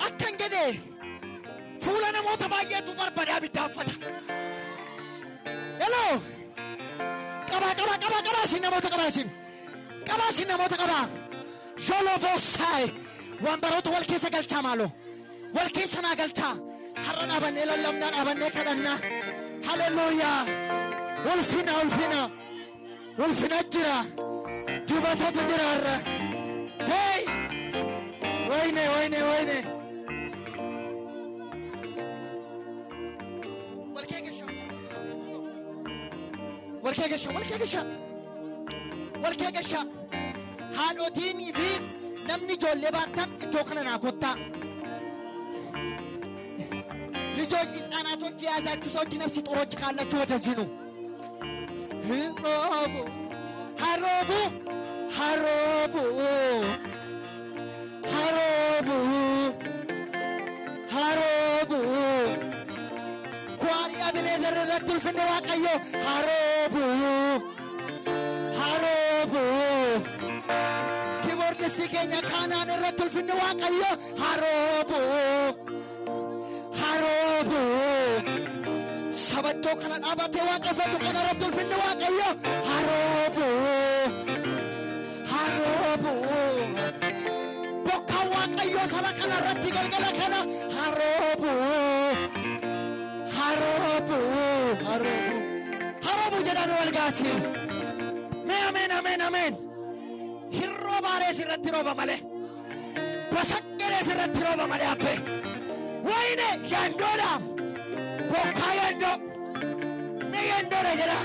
akkan jedhe fuula namoota baay'eetu barbadaa biddaafata. Hello qaba sin namoota qaba jolofosai waan baroota wal keessa galchaa maaloo wal keessa naa galchaa har'a dhaabannee lallabnaa dhaabannee kadhannaa. Hallelujah. Ulfina jira dubatatu jira har'a. Hey wayne walkee gashaa haadhotiinii fi namni ijoollee baattan iddoo kana naa kottaa. ልጆች ሕፃናቶች የያዛችሁ ሰዎች ነፍስ ጦሮች ካላችሁ ወደዚህ ነው። ሀሮቡ ኳሪ አብኔዘር ረቱል ፍነ ዋቀዮ ሀሮቡ ኪቦርዲስቲ ኬኛ ካናን ረቱል ፍነ ዋቀዮ ሀሮቡ sabadoo kana dhaabatee waaqeffatu kana irratti ulfinni waaqayyo haroobu bokkaan waaqayyo saba kana irratti galgala kana haroobu jedhame walgaati. Mee ameen hirroo baarees irratti rooba malee basaqqerees irratti rooba malee abbe wayne yandoodhaaf bokkayando ne yandore jira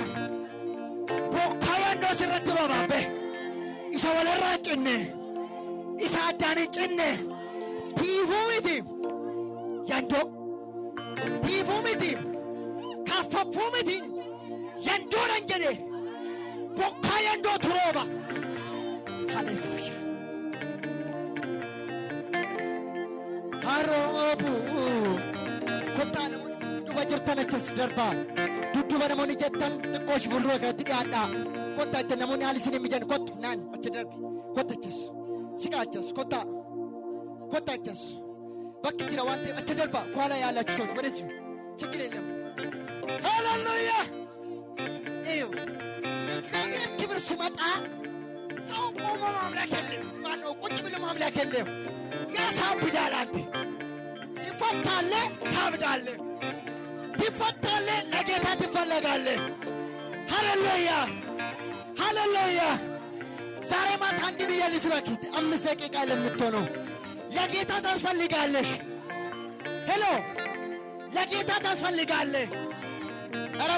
bokkayando sirratti robabe isa walarra cinne isa addani cinne tifumiti yando tifumiti kafafumiti yandora njede bokkayando turoba. Hallelujah. Harobu kota namoonni dudduuba jirtan achas darbaa dudduuba namoonni jettan xiqqoosh fuuldura kanatti dhiyaadhaa kota acha namoonni haali isin mijan kottu naan acha darbi kota achas siqa achas kota achas bakki jira waan ta'eef acha darbaa kwaala yaalaችሁ ሰዎች ወደዚህ ችግር የለም። ሃሌሉያ። እዩ እግዚአብሔር ክብር ሲመጣ ሰው ቆሞ ማምለክ የለም። ማነው ቁጭ ብሎ ማምለክ የለም። ያሳብዳል። አንተ ትፈታለህ፣ ታብዳለህ፣ ትፈታለህ፣ ለጌታ ትፈለጋለህ። ሃሌሉያ። ዛሬ ማታ አንድ ብዬ ልስበክ 5 ደቂቃ ለምትሆነው ለጌታ ታስፈልጋለሽ። ሄሎ ለጌታ ታስፈልጋለህ። ኧረ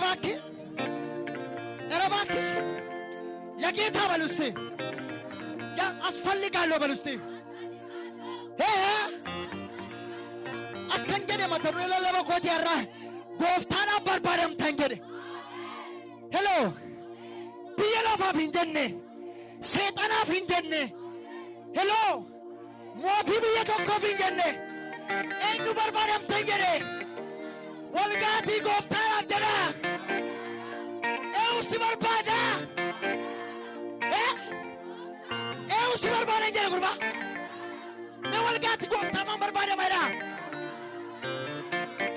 እባክሽ ለጌታ በሉ እስቲ አስፈልጋለሁ በሉ እስቲ akkan jedhe mata duree lallaba kooti irraa gooftaan barbaadamtan jedhe. Hello biyya lafaaf hin jenne seexanaaf hin jenne. Hello mootii biyya tokkoof hin jenne eenyu barbaadamtan jedhe walgaatii gooftaanaaf jedha. Eenyu si barbaada eenyu si barbaada jedhe gurba mee walgaatii gooftaafan barbaadamadha.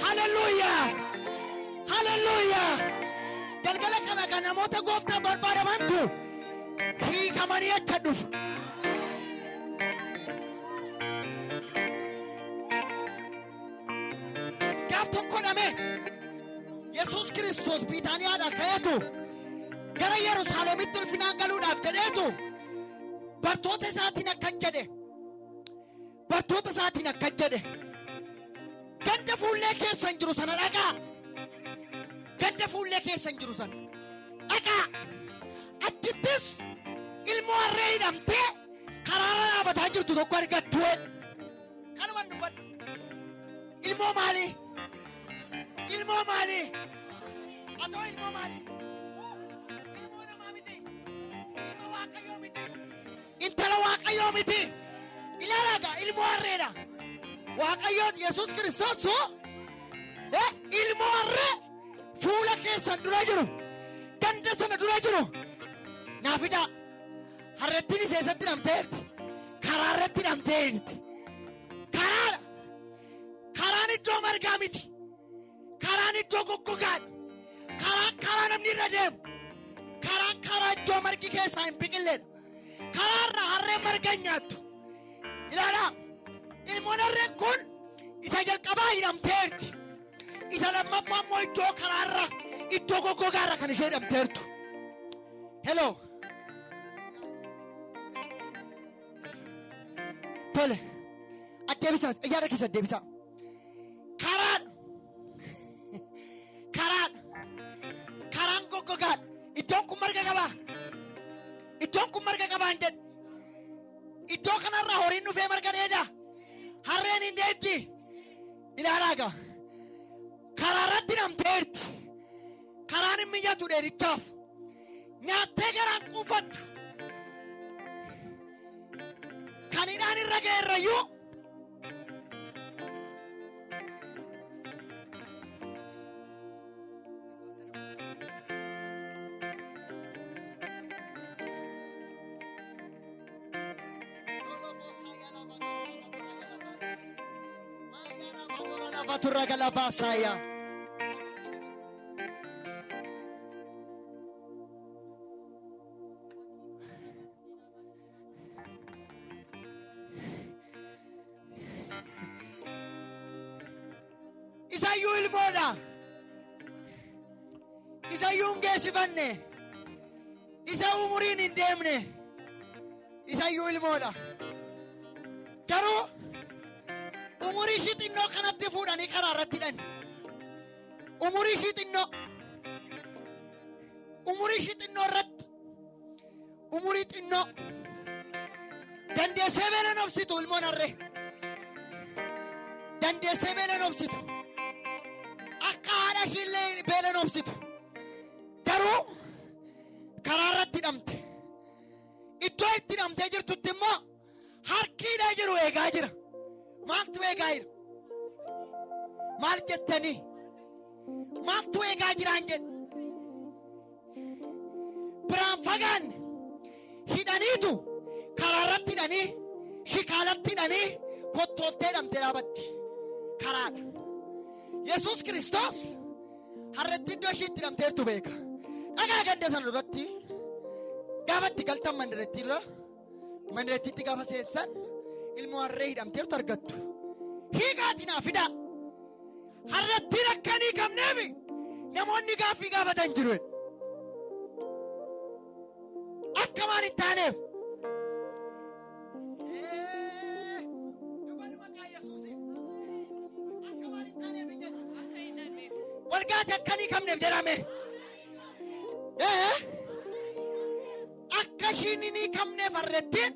Hallelujah. Galgala kana kan namoota gooftaa barbaadamantu hiikamanii acha dhufu. Gaaf tokko dhame Yesuus Kiristoos Biitaaniyaadhaa ka'eetu gara Yerusaalemitti ulfinaan galuudhaaf jedheetu bartoota isaatiin akkan jedhe ganda fuullee keessan jiru sana dhaqaa. Ganda fuullee keessan jiru sana dhaqaa. Achittis ilmoo harree hidhamtee karaarra dhaabataa jirtu tokko argattu. Kanuman dubbadhu. Ilmoo maali? Atoo ilmoo maali? Ilmoo namaa miti. Ilmoo waaqayyoo miti. Intala waaqayyoo miti. Ilaalaagaa ilmoo harreedha. Waaqayyoon Yesuus Kiristoos ilmoo harree fuula keessan dura jiru ganda sana dura jiru naafida harrettiin isheessatti namteerti karaarratti hidhamtee jirti. Karaan iddoo margaa miti. Karaan iddoo goggogaadha. Karaa namni irra deemu. Karaa iddoo margi keessaa hin biqilleedha. Karaarra harreen marga hin nyaattu. Ilaalaa ilmoon harreen kun isa jalqabaa hidhamteerti. Isa lammaffaa immoo iddoo karaarra iddoo goggogaarra kan ishee hidhamteertu. Hello. Tole. Addeebisaa. Yaada keessa addeebisaa. Karaan goggogaadha. Iddoon kun marga qabaa. Iddoon kun marga qabaa hin jedhu. Iddoo kanarraa horiin dhufee marga dheedaa. Harreen hin dheeddi. Ilaalaa egaa. Karaarratti hidhamteerti. Karaan hin mijatu dheedichaaf. Nyaattee garaan quufattu. Kan hidhaan irra ga'eerrayyuu. Turra galabaa saaya. Isayyuu ilmoodha. Isayyuu hin geessifanne. Isa umuriin hin deemne. Isayyuu ilmoodha. Garuu umurii ishii xinnoo kanatti fuudhanii karaarratti hidhan. Umurii ishii xinnoo irratti umurii xinnoo dandeessee beelan obsitu ilmoon harree. Dandeessee beelan obsitu. Akka haadha ishiillee beelan obsitu. Garuu karaarratti hidhamte. Iddoo itti hidhamtee jirtutti immoo harkiidhaa jiru eegaa jira. Maaltu eegaa jira? Maal jettanii? Maaltu eegaa jiraan jedhu? Biraan fagaanne hidhaniitu karaarratti hidhanii shikaalatti hidhanii kottooftee hidhamtee dhaabatti. Karaadha. Yesuus Kiristoos harratti iddoo ishii itti hidhamteertu beeka. Dhagaa ganda sana duratti gaafa itti galtan mandirattiitti gaafa seensan ilmoo harree hidhamteertu argattu. Hiikaatii naa fidaa. Harratti rakkanii qabneefi namoonni gaaffii gaafatan jiru. Akka maal hin taaneef. Akka maal hin taaneef hin jedhu. Walgaati akkanii qabneef jedhame. Akka ishiin hin qabneef harrettiin.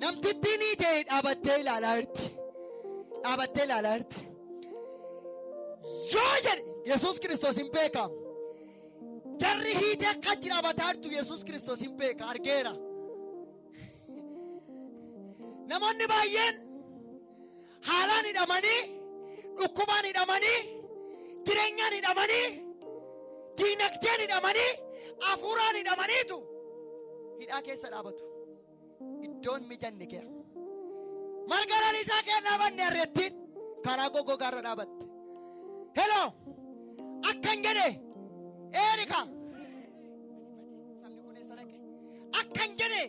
Namtittiin ta'e dhaabattee ilaalaa jirti. Yoo jedhe Yesuus Kiristoos hin beeka. Jarri hiitee akka achi dhaabataa jirtu Yesuus Kiristoos hin beeka. Argeera. Namoonni baay'een haalaan hidhamanii, dhukkubaan hidhamanii, jireenyaan hidhamanii, diinagdeen hidhamanii, hafuuraan hidhamaniitu hidhaa keessa dhaabatu. Iddoon mijanne kee. Marga lalisaa kee dhaabanne harrettiin karaa goggogaarra dhaabatte. Hello. Akkan jedhe Erika. Akkan jedhe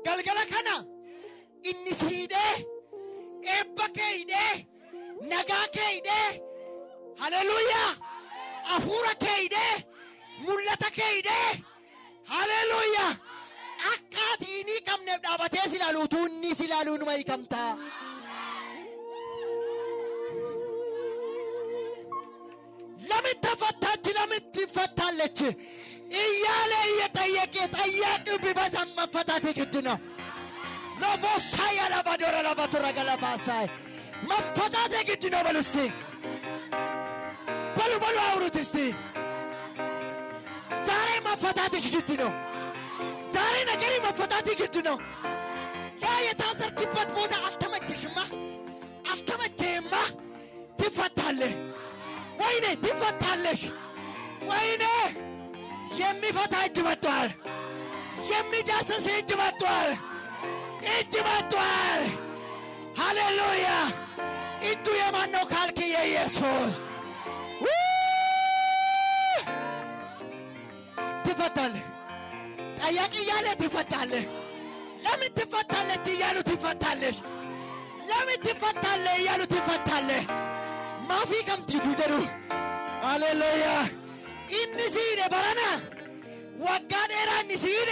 galgala kana inni si hidhee eebba kee hidhee nagaa kee hidhee haleluuyaa hafuura kee hidhee mul'ata kee hidhee haleluuyaa. Akka ati inni qabneef dhaabatee si ilaaluutu inni si ilaaluu numa hiikamtaa. Lamitti fattaachi lamitti fattaallechi. Iyyaalee iyya xayyeqee xayyaaqi bifa sammaffataati giddina. Lafoosaa yaa lafa dura lafa tura galabaasaa. Maffataati giddina balusti. Balu awurutisti. Zaaree maffataati giddina. ዛሬ ነገሬ መፈታት ግድ ነው። ያ የታሰርክበት ቦታ አልተመቸህማ ትፈታለህ። ወይኔ ትፈታለሽ። ወይኔ የሚፈታ እጅ መጥቷል። የሚዳስስ እጅ መጥቷል። እጅ መጥቷል። ሃሌሉያ። እጁ የማን ነው ካልክ የኢየሱስ። ትፈታለህ። ጠያቂ እያለ ትፈታለህ። ለምን ትፈታለች እያሉ ትፈታለሽ። ለምን ትፈታለህ እያሉ ትፈታለህ። ማፊ ከምቲቱ ጀሩ ሃሌሉያ። ኢንሲኔ በረና ወጋዴራ ኢንሲኔ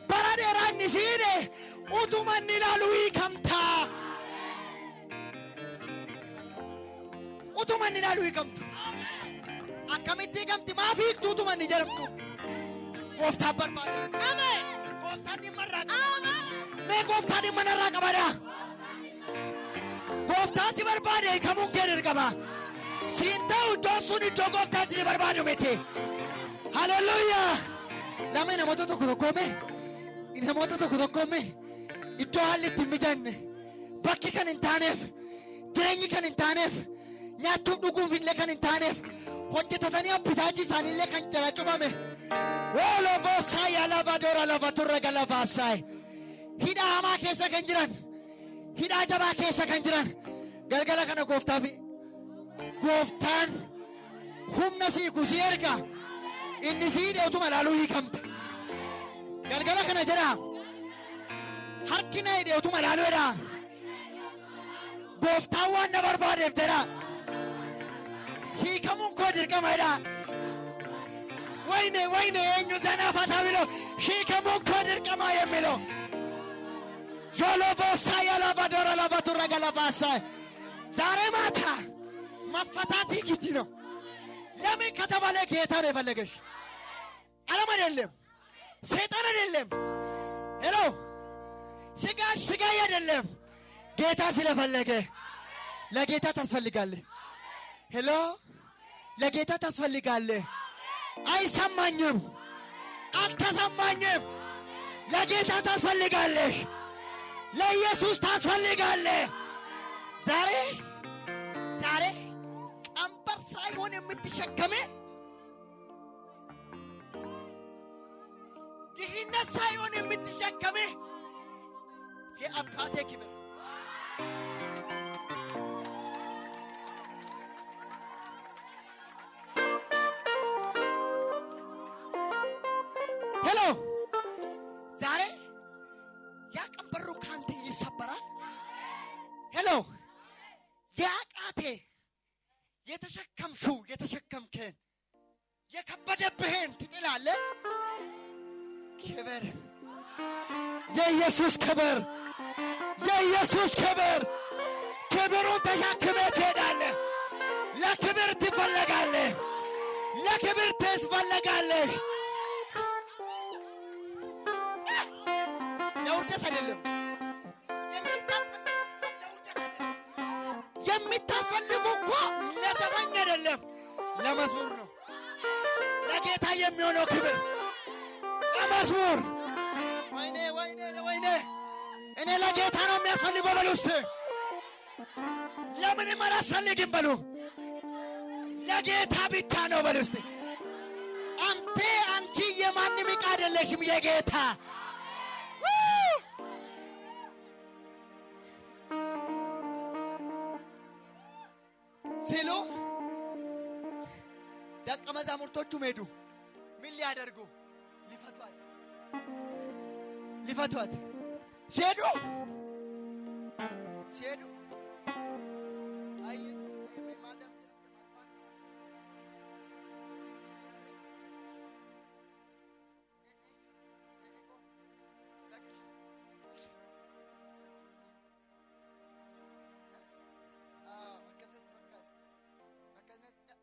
በራዴራ ኢንሲኔ ኡቱመን ይላሉ ይከምታ ኡቱመን ይላሉ ይከምቱ አከሚቲ ከምቲ ማፊ ኡቱመን ይጀረምቱ ጎፍታ በርባደ አሜን ጎፍታ ዲመራቀ አሜን ጎፍታ ዲመራቀ ባዳ ጎፍታ ሲበርባደ ከሙን ከደር ቀባ ሲንታው ዶሱን ዶ ጎፍታ ሲበርባደ ሜቴ ሃሌሉያ። ለምን ሞቶ ተኮኮሜ ኢነ ሞቶ ተኮኮሜ ኢዶ ሀልት ሚጀን በኪ ከን እንታኔፍ ጅረኝ ከን እንታኔፍ ኛቱ ዱጉፍ ኢለ ከን እንታኔፍ ሆጀተተኒ አብታጂ ሳኒለ ከን ጨራጩፋሜ ወሎ ፎሳ ያላቫዶራ ላቫቱረ ገላፋሳይ ሂዳ ሃማ ኬሰ ከንጅራን ሂዳ ጀባ ኬሰ ከንጅራን ገልገላ ከነ ጎፍታፊ ጎፍታን ሁምነሲ ኩሲርጋ ኢንሲ ዴውቱ መላሉ ይከምት ገልገላ ከነ ጀራ harkina ideetu malaaluudha. Gooftaan waan na barbaadeef jedha. Hiikamuun koo dirqamaadha. Wayne eenyu zanaaf haa ta'u hiikamuun koo dirqamaa yemmilo. Yoolofoosaa yaalaabadoora laabaturra galafaasaa. ዛሬ ማታ መፈታት ግድ ነው። ለምን ከተባለ ጌታ ነው የፈለገሽ። ዓለም አይደለም፣ ሰይጣን አይደለም። ሄሎ ስጋሽ ስጋ አይደለም። ጌታ ስለፈለገ ለጌታ ታስፈልጋለህ። ሄሎ ለጌታ ታስፈልጋለህ። አይሰማኝም፣ አልተሰማኝም። ለጌታ ታስፈልጋለሽ። ለኢየሱስ ታስፈልጋለህ። ዛሬ ቀንበር ሳይሆን የምትሸከመ ድህነት ሳይሆን የምትሸከመ የአባቴ ክብር ሄሎ ዛሬ ያ ቀንበሩ ካንተ ይሰበራል። ሄሎ ያቃቴ የተሸከምከን የከበደብህን ትጥላለህ። ክብር የኢየሱስ ክብር የኢየሱስ ክብር ክብሩን ተሸክመህ ትሄዳለህ። ለክብር ትፈለጋለህ። ለክብር ትፈለጋለህ። ለውርደት አይደለም የሚታስፈልጉ እኮ ለዘመን አይደለም፣ ለመዝሙር ነው። ለጌታ የሚሆነው ክብር ለመዝሙር። ወይኔ እኔ ለጌታ ነው የሚያስፈልገው በሉ እስቲ። ለምንም አላስፈልግም በሉ፣ ለጌታ ብቻ ነው በሉ እስቲ። አንቺ የማንም ዕቃ አይደለሽም፣ የጌታ ሲሉ ደቀ መዛሙርቶቹ ሄዱ። ምን ሊያደርጉ? ሊፈቷት ሲሄዱ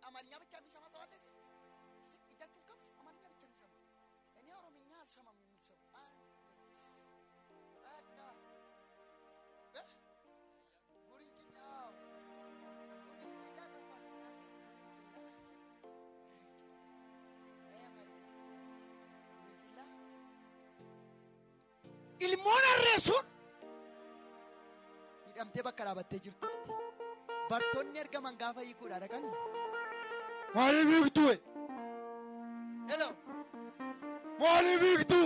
አማርኛ ብቻ የሚሰማ ሰው አለ እዚህ? እጃችሁን ከፍ። አማርኛ ብቻ የሚሰማ እኔ ኦሮምኛ አልሰማም የሚል ሰው ilmoon harreessuun hidhamtee bakka dhaabattee jirtutti bartoonni ergaman gaafa hiikuudha dhaqan maaliif hiiktu? Hello maaliif hiiktu?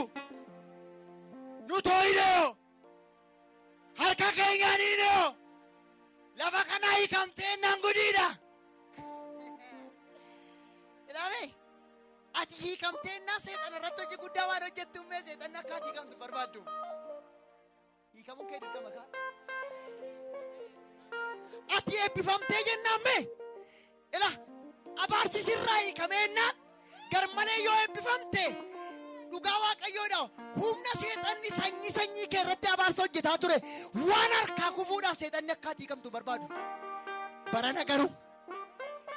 hiikamtee naan guddiidha. Ilaame ati hiikamtee naa seexana irratti hojii guddaa waan hojjettu mee seexanni akka ati hiikamtu barbaaddu. Hiikamuun kee dirqama kaa. Ati eebbifamtee jennaan mee ila abaarsi sirraa hiikameenaan garmalee yoo eebbifamte dhugaa waaqayyoodha. Humna seexanni sanyii kee irratti abaarsa hojjetaa ture waan harkaa kufuudhaaf seexanni akka ati hiikamtu barbaadu. Barana garuu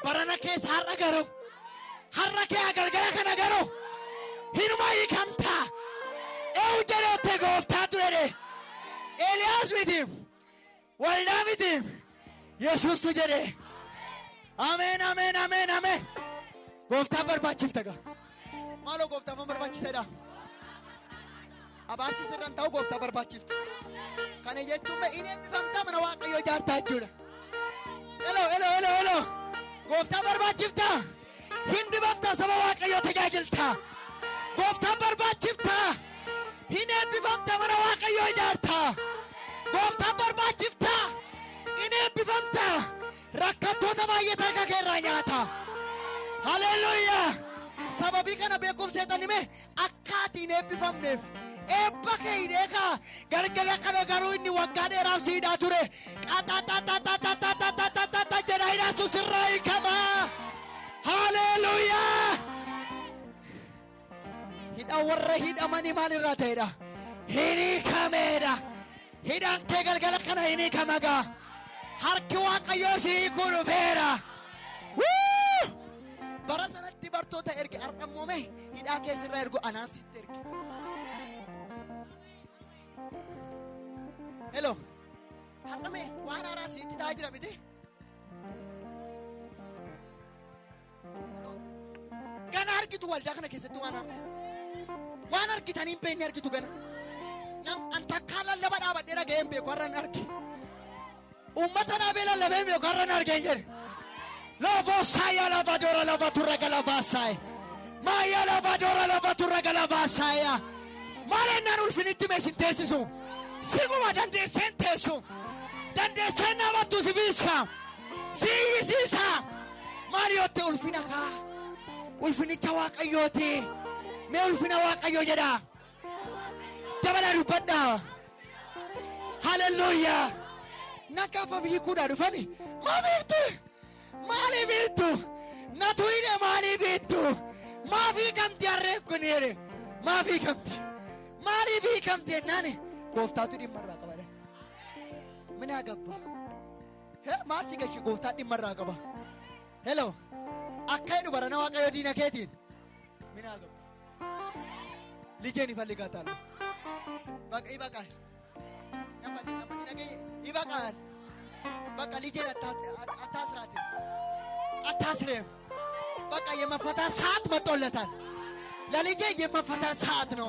barana keessa har'a garuu har'a kee galgala kana garuu hinuma hiikamtaa. Eewu jedhee gooftaa ture Eeliyaas miti waldaa miti Yesuustu jedhe. Ameen ameen ameen ameen. Gooftaa barbaachifta gaa. Maaloo gooftaaf barbaachisaadha. Abaarsi sirraan ta'u gooftaa barbaachifta. Kana jechuun inni eebbifamtaa mana waaqayyoo ijaartaa jechuudha. Hello. Gooftaa barbaachifta. Hindi bakta saba waaqayyoo tajaajilta. Gooftaa barbaachifta. Hin eebbifamta mana waaqayyoo ijaarta. Gooftaa barbaachifta. Hin eebbifamta. Rakkattoota baay'ee harka keerraa nyaata. Haleluuyaa. Sababii kana beekuuf seexanni mee akka ati hin eebbifamneef eebba kee hideekaa galgala kana garuu inni waggaa dheeraaf siidaa ture. Qaxaxaxaxaxaxaxaxaxaxaxa jedha hidhaatu sirraa hiikamaa. Haleluuyaa. Hidhaan warra hidhamanii maalirraa ta'edha? Hin hiikameedha. Hidhaan kee galgala kana hin hiikamagaa. Harki waaqayyoo si hiikuu dhufeera. Bara sanatti bartoota erge argammoome hidhaa keessirraa ergu anaan sitti erge. Hello. Har'ame waan haaraa sitti ta'aa jira miti. Gana argitu waldaa kana keessatti waan haaraa. Waan argitaniin beekni argitu gana. Nam antakkaa lallaba dhaabadhee dhaga'een beeku har'an arge. Uummata dhaabee lallabee beeku har'an argeen jedhe. Lovosaya lavadora lavatura galavasaya. Maya lavadora lavatura galavasaya. Malennan ulfinitti meesin teessisu. Siguma dandeesseen teessu. Dandeesseen namattu si biiska. Si hiisiisa. Maaliyotti ulfina kaa. Ulfinicha waaqayyooti. Mee ulfina waaqayyoo jedha. Dabala dubbadha. Haleluuyaa. Nakaafa hiikuudhaa dhufani. Maa beektu? Maali bitu? Natuine maali bitu? Maafi kamti harreen kun jedhe. Maafi kamti? Maaliifi kamti jennaani? Gooftaatu dhimma irraa qaba. Mina gabba. Maal si gashi gooftaa dhimma irraa qaba. Hello. Akka jedhu barana waaqayyoo diina keetiin. Mina gabba. Lijeen ifa ligaa taala. Baqa ibaqaa. Nama dhagee ibaqaa. Baqa lijeen attaasiraatiin. Attaasiree. Baqa የመፈታት ሰዓት መጥቶለታል። ለልጄ የመፈታት ሰዓት ነው።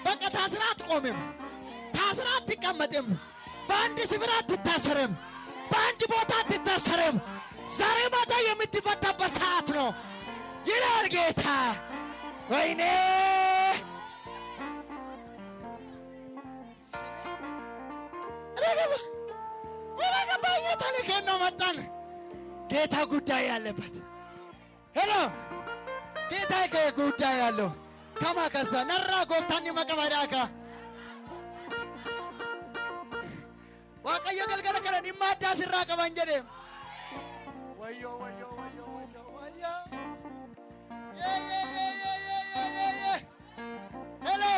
በቃ ታስራ አትቆምም። ታስራ አትቀመጥም። በአንድ ስፍራ አትታሰርም። በአንድ ቦታ አትታሰርም። ዛሬ ማታ የምትፈታበት ሰዓት ነው ይላል ጌታ። ወይኔ ረገባኝ ተልከን ነው መጣን። ጌታ ጉዳይ ያለበት ሄሎ ጌታ ጉዳይ ያለው ከማከሳ ነራ ጎፍታኒ መቀበዳካ waaqayyo galgala kana dhimma addaa sirraa qaban jedhe wayyo hello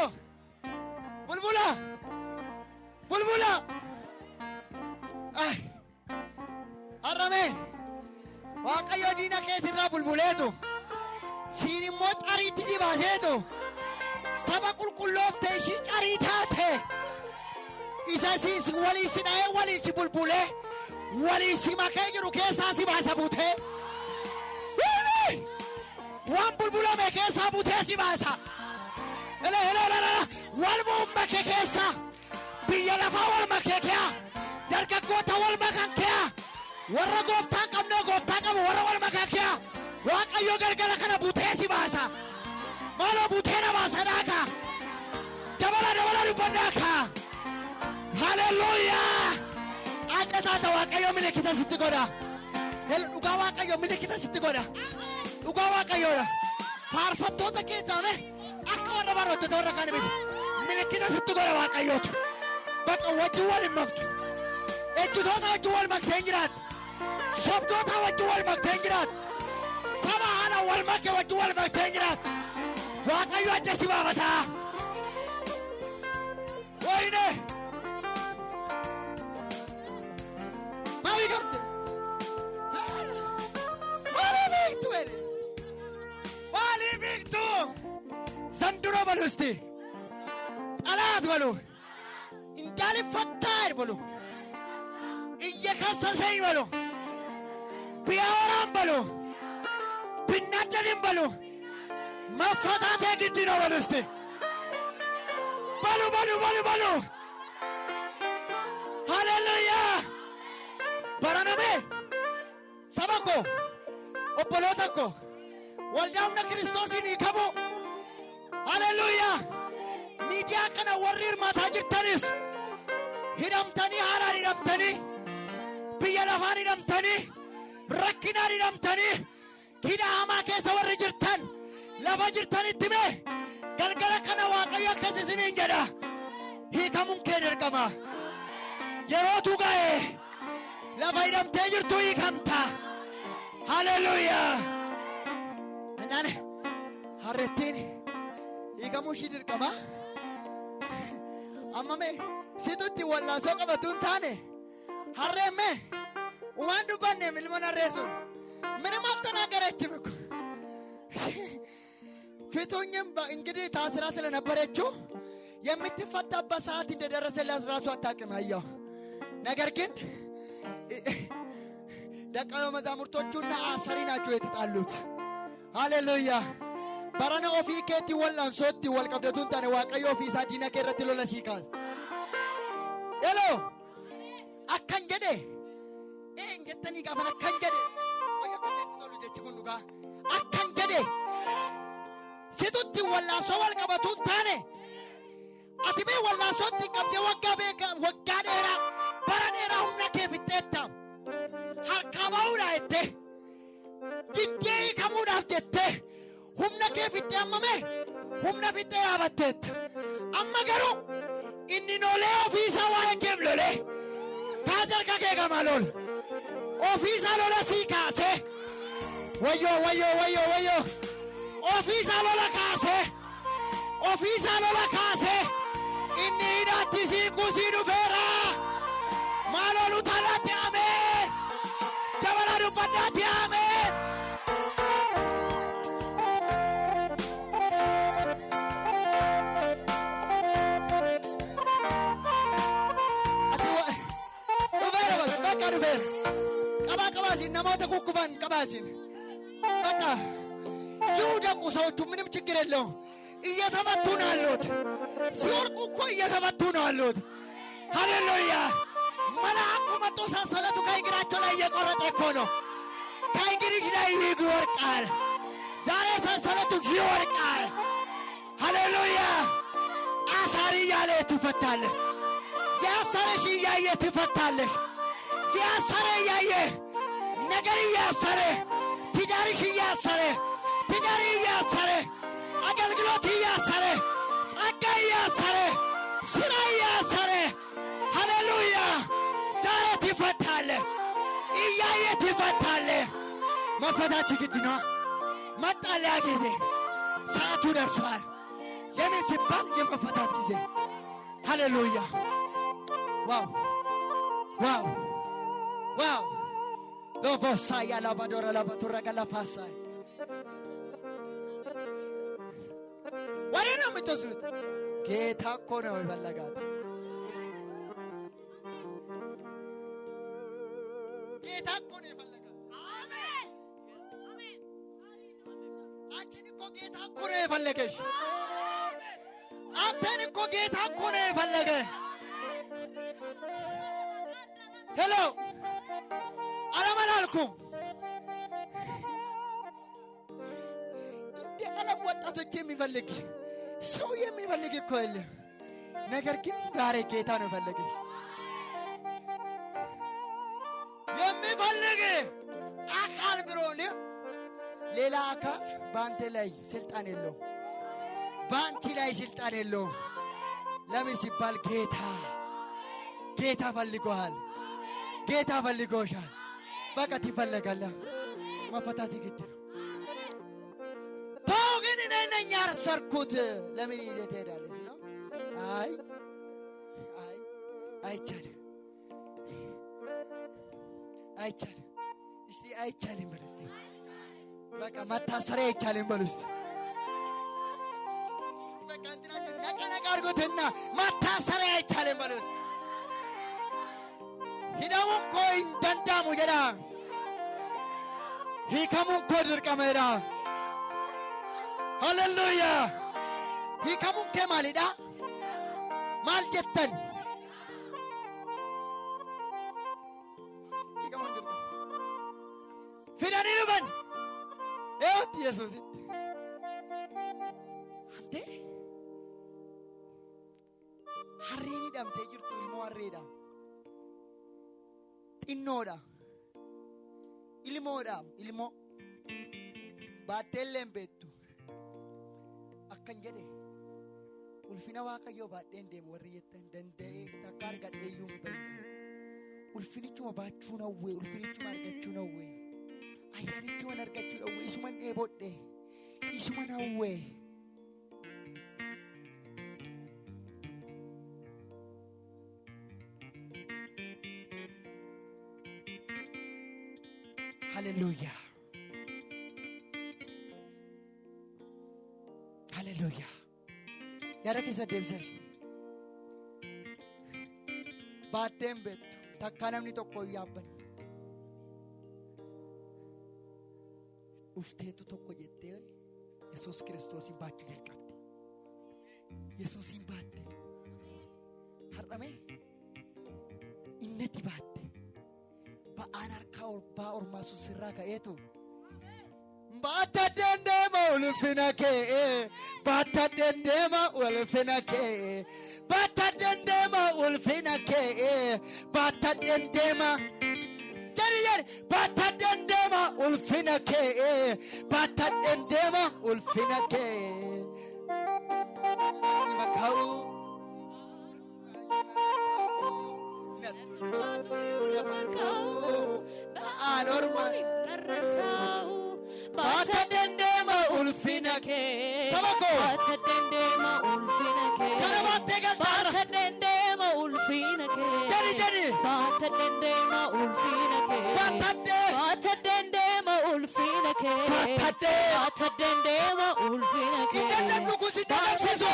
bulbula ay arame waaqayyo diina kee sirraa bulbuleetu siin immoo cariitti si baaseetu saba qulqulloofte ishii carii taate isa siis walii si dha'ee walii si bulbulee walii si makee jiru keessaa si baasa butee waan bulbulame keessaa butee si baasa wal muummake keessa biyya lafaa wal makee kee dargaggoota wal makan kee warra gooftaa qabnee gooftaa qabu warra wal makaa kee waaqayyo galgala kana butee si baasa maaloo butee na baasa dhaaka dabala dubbannaaka haleluuyaa taata waaqayyo miliikita sitti godha. Dhugaa waaqayyo miliikita sitti godha. Dhugaa waaqayyoodha. Faarfattoota keessaa akka warra baroota warra kan miti. Miliikita sitti godha waaqayyootu. Bakka wajjin wal hin maktu. Ejjitoota wajjin wal maktee hin jiraatu. Sobdoota wajjin wal maktee hin jiraatu. Saba haala wal makkee wajjin wal maktee hin jiraatu. Waaqayyo adda si baafataa. Wayne. Maali gamte. Maali biqtu. Zanduro balusti. Xalaat balu. Indaali fattaay balu. Iyya kassasay balu. Biyaawaraan balu. Binnaddanin balu. Maffataatee giddina balusti. Balu. Hallelujah. Baraname. Sabako. Obbolootako. Waldaamna Kiristoosiin hiikamu. Hallelujah. Miidiyaa kana warri hirmaataa jirtanis hidhamtanii haaraan hidhamtanii biyya lafaan hidhamtanii rakkinaan hidhamtanii hidha hamaa keessa warri jirtan lafa jirtanitti mee galgala kana waaqayyo akkas isiniin jedha hiikamuun kee dirqama. Yerootu ga'e lafa hidhamtee jirtu hiikamta. Hallelujah. Naan harrettiin hiikamuu ishii dirqama. Amma situtti wallaasoo qabatuun taane harreemme waan dubbanne milmoon harreessuun ምንም አልተናገረችም እኮ ፊቱኝም እንግዲህ ታስራ ስለነበረችው የምትፈታበት ሰዓት እንደደረሰላት ራሱ አታውቅም። አየው ነገር ግን ደቀ መዛሙርቶቹና አሰሪ ናቸው የተጣሉት። ሃሌሉያ ባራና ኦፊ ከቲ ወላን ሶቲ ወልቀብደቱን ታነ ዋቀዮ ኦፊሳ ዲና ከረቲ ሎለሲካስ ሄሎ አከንጀደ እንጀተኒ ጋፈና ከንጀደ ወይ ከነቲ ቶሉ ጀች ኩኑጋ አከንጀደ situtti wallaasoo wal qabatuun taane ati mee wallaasootti qabdee waggaa dheeraa bara dheeraa humna kee fixxeetta harkaa ba'uudhaa jettee diddee hiikamuudhaaf jettee humna kee fixxee ammame humna fixxee dhaabatteetta. Amma garuu inni noolee ofiisaa waa'ee keef lolee kaas harka kee gamaa lool ofiisaa lola sii kaasee wayyoo Ofisa lola kaase inni hidhatti siiqusii dhufeera maalolu talaatti ameen dabala dubbaddaatti ameen. Bakka qabaasin namoota kukkufan qabaasin bakka ይሁዳ ቁሳዎቹ ምንም ችግር የለውም እየተመቱ ነው ያሉት። ሲወርቁ እኮ እየተመቱ ነው ያሉት። ሃሌሉያ መልአኩ መጥቶ ሰንሰለቱ ከእግራቸው ላይ እየቆረጠ እኮ ነው። ከእግርህ ላይ ይወርቃል። ዛሬ ሰንሰለቱ ይወርቃል። ሃሌሉያ አሳሪ እያለ ትፈታለህ። ያሰረሽ እያየ ትፈታለሽ። ያሰረ እያየ ነገር እያሰረ ትዳርሽ እያሰረ ትዳር እያሰረ አገልግሎት እያሰረ ጸጋ እያሰረ ስራ እያሰረ ሃሌሉያ ዛሬ ትፈታለህ። እያየ ትፈታለህ። መፈታት ግድ ነው። መጣለያ ጊዜ ሰዓቱ ደርሷል። የምን ሲባል የመፈታት ጊዜ። ሃሌሉያ ዋው ሎቦሳ ያላባዶራ ላባቱራ ጋላፋሳ ወሬ ነው የምትወስዱት። ጌታ እኮ ነው የፈለጋት። ጌታ እኮ ነው የፈለጋት። አሜን። አንቺን እኮ ጌታ እኮ ነው የፈለገሽ። አንተን እኮ ጌታ እኮ ነው የፈለገ። ሄሎ አላመናልኩም። እንደ ዓለም ወጣቶች የሚፈልግ ሰው የሚፈልግ እኮ የለም። ነገር ግን ዛሬ ጌታ ነው የፈለገሽ። ሌላ አካል በአንተ ላይ ስልጣን የለውም። በአንቺ ላይ ስልጣን የለውም። ለምን ሲባል ጌታ ፈልጎሃል። ጌታ ፈልጎሻል። በቃ ትፈለጋለህ። መፈታት ግድ ነው። ተው ግን እኔ ነኝ ያሰርኩት ለምን ይዘህ ትሄዳለህ ሲለው አይቻልም። እስቲ አይቻልም በል እስቲ። በቃ መታሰሪያ አይቻልም በል እስቲ። በቃ እንትናችሁ ነቀነቅ አድርጎትና መታሰሪያ አይቻልም በል እስቲ። ሂደሙ እኮ እንደንዳሙ ጀዳ ሂከሙ እኮ ድርቀመ ሄዳ ሃሌሉያ ሂከሙ ከ ማሊዳ ማል ጀተን ፊዳኒ ሉበን ኤውት ኢየሱስ አንተ ሀሬኒ ዳምቴ ጅርቱ ኢልሞ ሀሬዳ ጢኖዳ ilmo baatteelleen beektu akkan jedhe ulfina waaqayyoo baadheen deemu warri jettan danda'ee takka argadhee iyyuu hin beekne ulfinichuma baachuun hawwee ulfinichuma argachuun hawwee ayyaanichuma argachuun hawwee isuman dheebodhe isuman hawwee Hallelujah. Hallelujah. Yara kisa deemsas. Baatteen beektu takka namni tokko yaabban. Ufteetu tokko jettee Yesuus Kiristoosin baachuu jalqabde. Yesuusin baatte. Har'ame innati baatte. Ba'aan harkaa baa ormaa sun sirraa ka'eetu baata dandeema ulfina kee baata dandeema ulfina kee baata dandeema ulfina kee baata dandeema jari baata dandeema ulfina kee baata dandeema ulfina kee makau anormal baata dandeema ulfina kee sabako baata dandeema ulfina kee kana baate galtaara baata dandeema ulfina kee jari baata dandeema ulfina kee baata dandeema ulfina kee baata dandeema ulfina kee inda tukusi dandeemsiso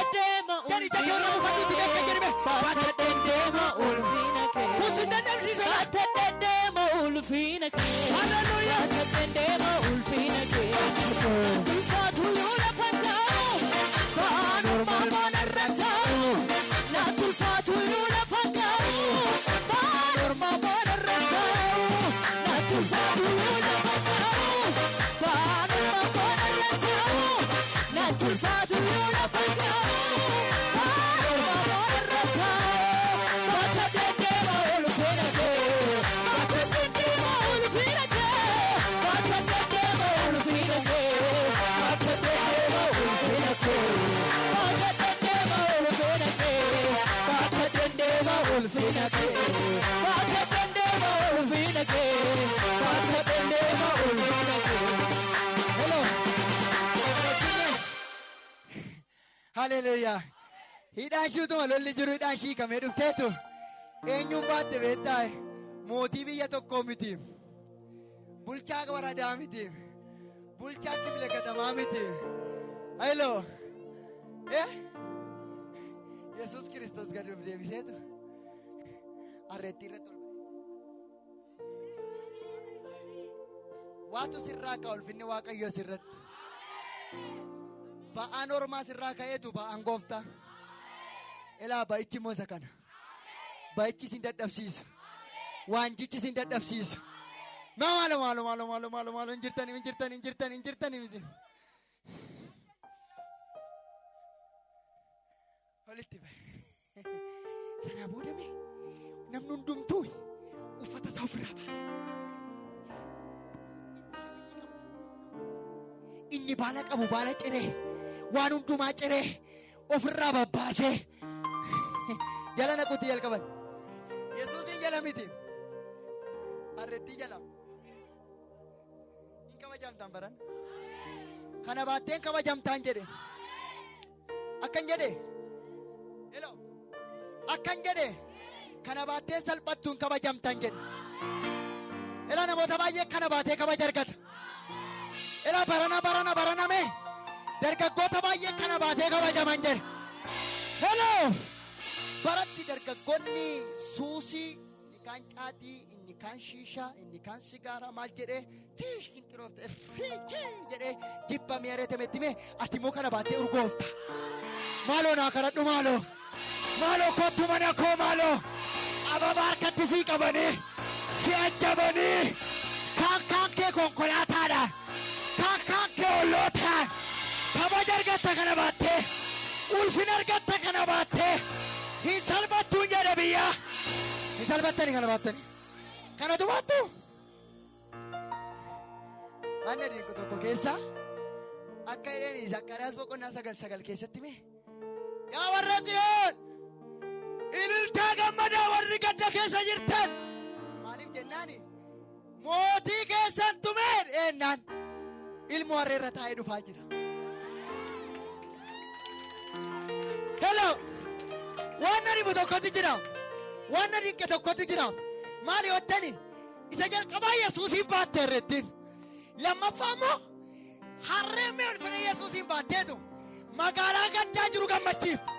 jari warra ufatutti beeka jedhime baata dandeema ulfina kee kusi dandeemsiso baata dandeema ulfina kee hallelujah baata dandeema ulfina kee ulfaatu yuula fakkaaru baanuma manarrataaru na ulfaatu yuula fakkaaru baanuma manarrataaru na ulfaatu yuula fakkaaru baanuma manarrataaru na ulfaatu yuula fakkaaru baanuma manarrataaru baata dandeema ulfina kee baata dandeema ulfina kee baata dandeema ulfina kee baata dandeema ulfina kee baata dandeema ulfina kee baata dandeema ulfina kee baata dandeema ulfina kee baata dandeema ulfina kee hello hallelujah hidhaan shiituma lolli jiru hidhaan shiikamee dhufteetu eenyuun baatte beektaa mootii biyya tokkoo miti bulchaa waradaa miti bulchaa kifile katamaa miti hello Yesuus Kiristoos gad of deebiseetu arreetti irratti ol waatu sirraa ka'a ulfinni waaqayyoo sirratti ba'aan ormaa sirraa ka'eetu ba'aan gooftaa elaa ba'ichi moosa kana ba'ichi sin dadhabsiisu waanjichi sin dadhabsiisu maalo injirtanii misi walitti bahe sanaa boodame namni hundumtuu uffata isaa ofirraa baase inni baala qabu baala ciree waan hundumaa ciree ofirraa babbaasee jala naquutti jalqaban. Yesuusin jala miti harreettii jala hin kabajamtaan baran kana baatteen kabajamtaan jedhe akkan jedhe hello akkan jedhe kana baatteen salphattuun kabajamtaan jedhe. Ela namoota baay'ee kana baatee kabaja argata. Ela baraname dargaggoota baay'ee kana baatee kabajaman jedhe. Hello baratti dargaggoonni suusii inni kaan caatii inni kaan shiishaa inni kaan sigaaraa maal jedhee hin xiroofte jedhee jibba mi'areete mettime ati immoo kana baatee urgoofta. Maaloo naa kadhadhu maaloo kottu mana koo maaloo ababaa harkatti sii qabanii si ajjabanii kaan kee konkolaataadhaan kaan kee ollootaan kabaja argatta kana baattee ulfina argatta kana baattee hin salphattuun jedhe biyyaa hin salphattani kana baattani kanatu baattu. Wanna diinku tokko keessa akka jedhanii Zakkaraas boqonnaa 9 keessatti mee yaa warra Tsiyoon ililtaa gammadaa warri gadda keessa jirtan maaliif jennaani mootii keessan tumeen eenyaan ilmu harreerra taa'ee dhufaa jira. Hello wanna dhibu tokkotu jira wanna dinqe tokkotu jira maali hottani isa jalqabaa Yesuusin baatte irrattiin lammaffaa immoo harreen mee ulfina Yesuusin baatteetu magaalaa gaddaa jiru gammachiifte.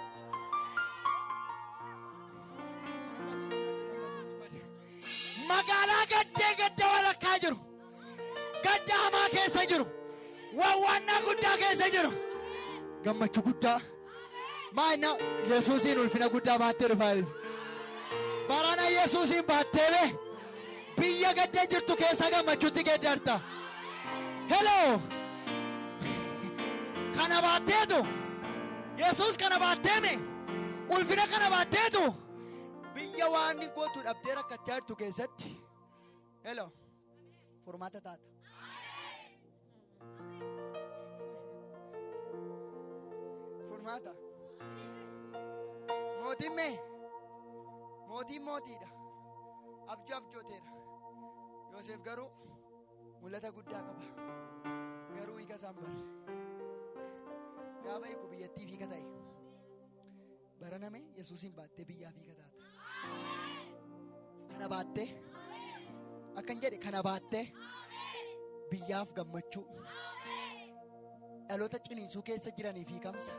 Magaalaa gadda walakkaa jiru gadda hamaa keessa jiru wawwaannaa guddaa keessa jiru gammachuu guddaa maayina Yesuusin ulfina guddaa baattee dhufaa barana Yesuusin baattee biyya gadda jirtu keessa gammachuutti geeddarta. Hello kana baatteetu Yesuus kana baatteeme ulfina kana baatteetu biyya waan hin gootu dhabdee rakkachaa jirtu keessatti hello furmaata taata. Furmaata mootiin mootiidha abjooteera. Yoosef garuu mul'ata guddaa qaba garuu hiika isaan barre gaafa hiiku biyyattii fiika ta'e baraname Yesuusin baattee biyyaa fiika taata. Kana baattee akkan jedhe kana baattee biyyaaf gammachuu dhaloota ciniinsuu keessa jiraniif hiikamsa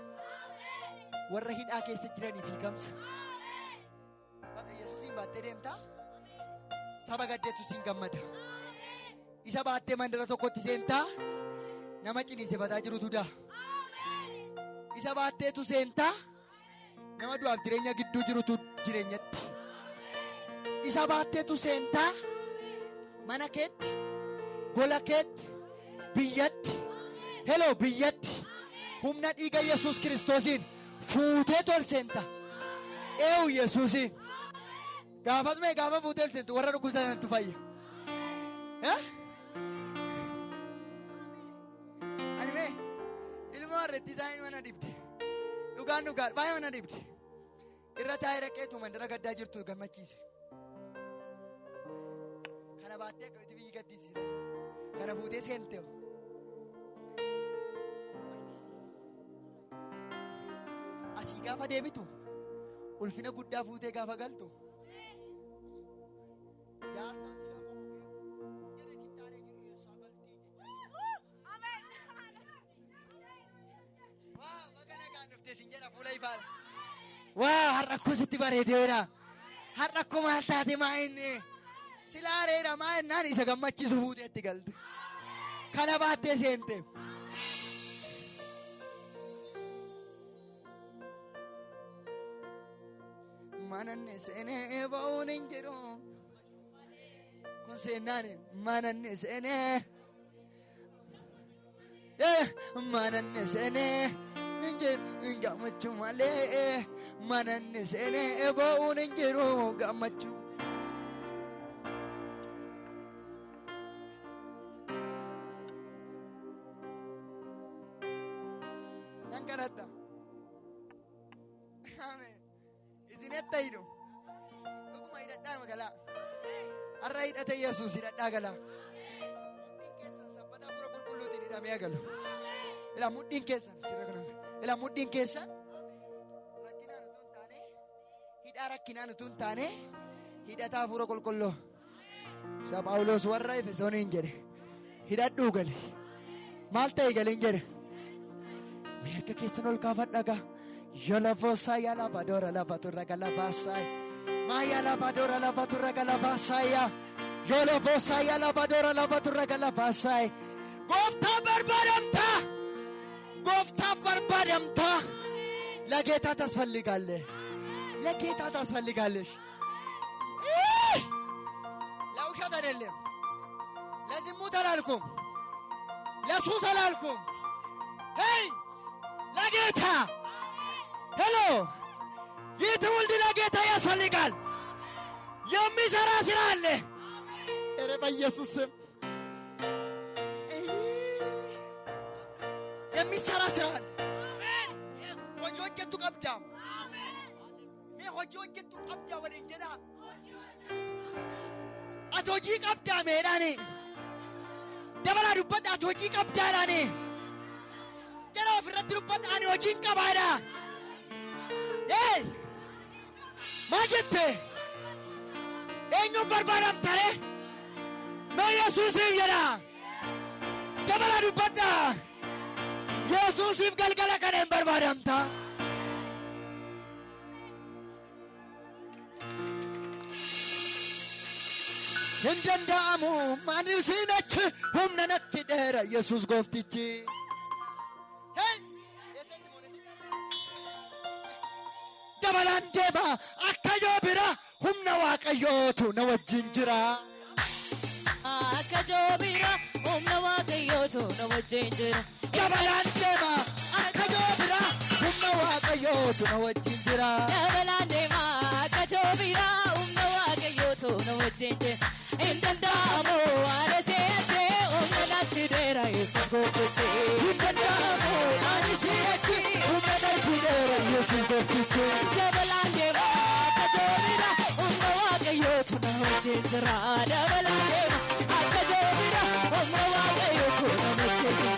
warra hidhaa keessa jiraniif hiikamsa. Bakka Yesuusin baattee deemtaa saba gaddeetu siin gammada. Isa baattee mandara tokkotti seentaa nama ciniinsifataa jirutu daa. Isa baatteetu seentaa nama du'aaf jireenya gidduu jirutu jireenyatti. Isa baatteetu seentaa mana keetti gola keetti biyyatti hello biyyatti humna dhiiga Yesuus Kiristoosiin fuuteetu ol seenta. Eewu Yesuusiin gaafas mee gaafa fuutee ol seentu warra dhukkubsatantu fayya. Ani mee ilma harreettii isaanii mana dibde dhugaan baay'ee mana dibde irra taa'ee raqeetu mandara gaddaa jirtu gammachiise. Kana baattee akkamitti biyyi gaddisiisa kana fuutee seentee asii gaafa deebitu ulfina guddaa fuutee gaafa galtu jaarsaa waa har'a akkasitti bareedeera har'a akkuma maal taate maa inni silaa reera maa ennaan isa gammachiisu fuuteetti galte kana baattee seente. Mananne seenee ba'uun hin jiru kun seennaan mananne seenee mananne seenee hin jiru gammachuu malee mananne seenee ba'uun hin jiru gammachuu. ننقلت آمين إذن التاينو بقوم إذا دام قلا الرأي أتى يسوع إذا داقلا مدين كيسان سبتا فرق كل تيني دامي أقلو إلى مدين كيسان إلى مدين كيسان ركنا نتون تاني هيدا ركنا نتون تاني هيدا تافورو كل سباولوس ورّا في زون إنجري هيدا دوغلي مالتا يقال إنجري ميركا كيسان الكافات داقا يلا فوسا يلا بدورا لا باتورا كلا باساي ما يلا بدورا لا باتورا كلا باساي يلا فوسا يلا بدورا لا باتورا كلا باساي غوفتا بربادمتا لقيتا تسفلي قال لقيتا تسفلي قالش لا وشاد اللي لازم مو دلالكم لا سوس دلالكم هاي لقيتها هلو يتولد لقيتها يا سليقال يومي سراسر الله إربا يسوس يومي سراسر وجوجة تقبجام مي وجوجة تقبجام ولنجنا أتوجيك أبدا ميراني دبلا ربط أتوجيك أبدا راني جرا في رد ربط أنا وجين كبارا إيه ما جت إنه بربارم ترى ما يسوع يجرا دبلا ربط يسوع يفقل كلا كريم بربارم تا هندندامو مانيسينك هم ننتدر يسوع غفتيتي هاي دبلان دبا أكجو برا هم نواقيوتو نوجنجرا أكجو برا هم نواقيوتو نوجنجرا دبلان دبا أكجو برا هم نواقيوتو نوجنجرا دبلان دبا أكجو برا هم نواقيوتو نوجنجرا هندندامو مانيسينك هم ننتدر يسوع غفتيتي هندندامو مانيسينك هم ننتدر يسوع غفتيتي دبلان دبا أكجو برا هم نواقيوتو نوجنجرا دبلان دبا أكجو برا هم نواقيوتو نوجنجرا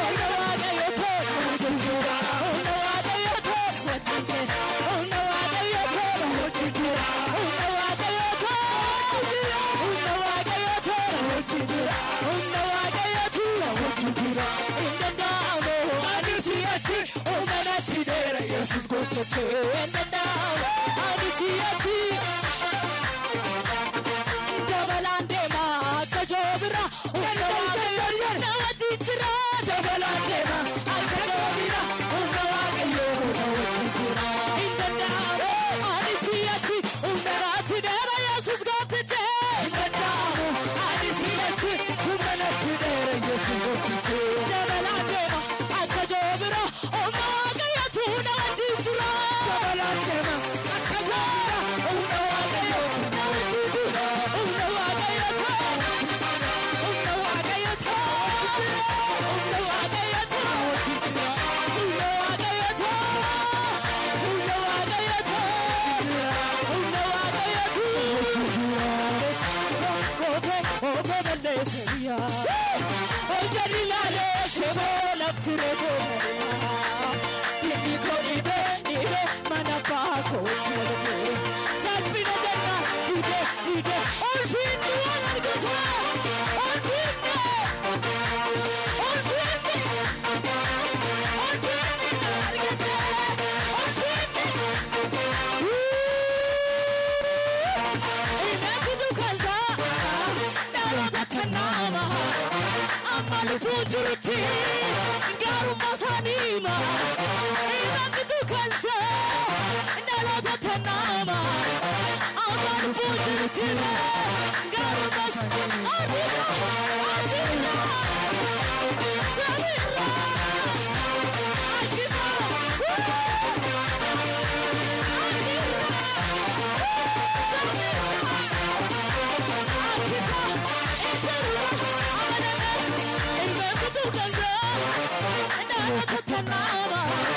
هم نواقيوتو نوجنجرا هم نواقيوتو نوجنجرا هم نواقيوتو نوجنجرا هم نواقيوتو نوجنجرا هم نواقيوتو نوجنجرا هندندامو مانيسينك هم ننتدر يسوع غفتيتي هندندامو مانيسينك دبلان دبا أكجو برا هم نواقيوتو نوجنجرا دبلان دبا أكجو برا هم نواقيوتو نوجنجرا هندندامو مانيسينك هم ننتدر يسوع غفتيتي هندندامو مانيسينك هم ننتدر يسوع غفتيتي دبلان دبا أكجو برا هم نواقيوتو نوجنجرا دبلان دبا أكجو برا هم نواقيوتو نوجنجرا هم نواقيوتو هم نواقيوتو هم نواقيوتو هم نواقيوتو هم نواقيوتو هم نواقيوتو اوبن لسيا وجري لا شبو لفترو دي كوني بني مانا باكو تشولتي سالفينا جنة دي اولفين وانا القطوة اولفين Pujuruti garu masanima inakitu kansa nalota tanama amaru pujuruti garu masanima adina sabira ajisa Tanama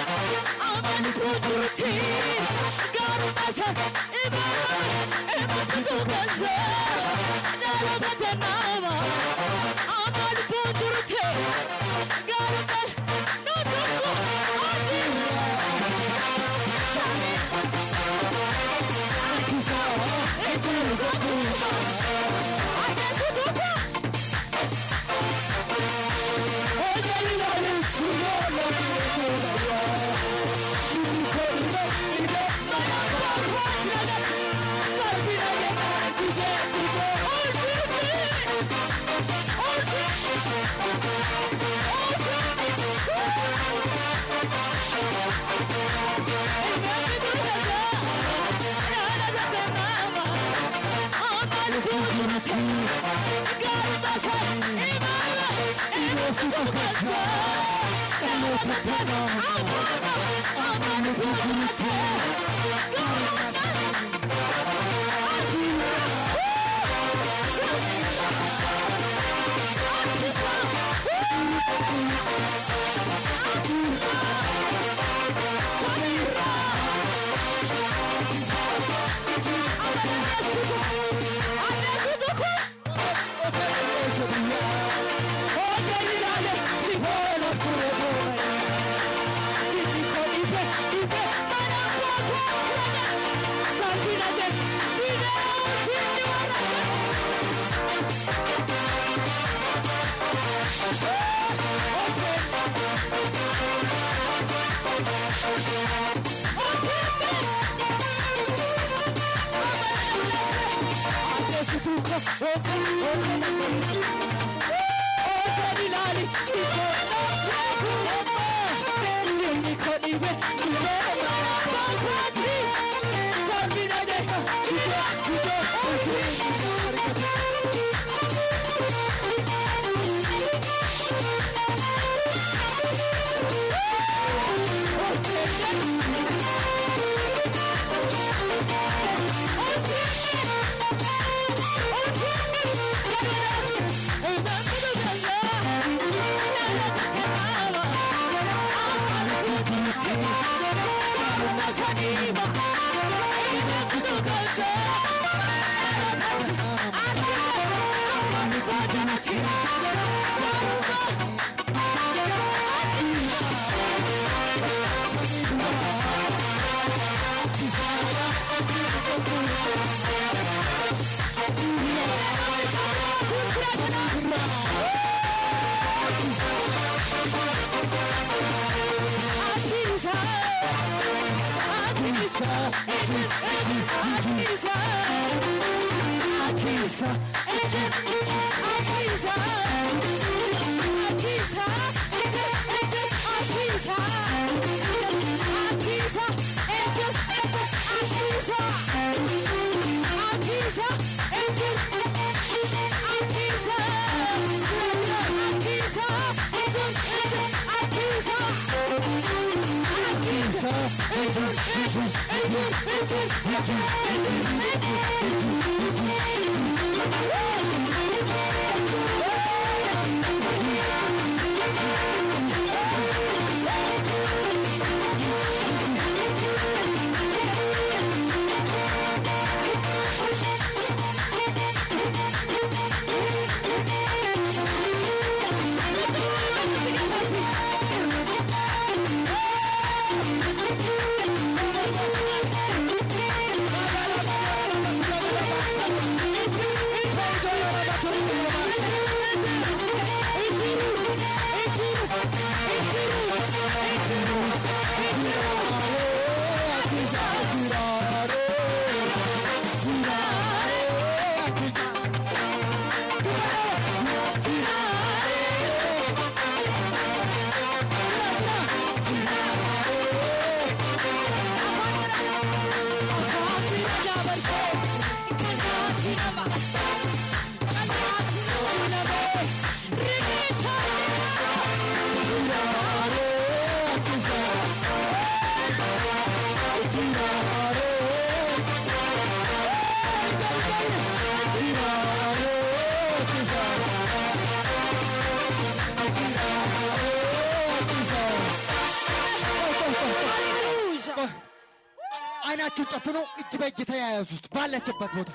አይናችሁን ጨፍኑ። እጅ በእጅ ተያያዙት። ባለችበት ቦታ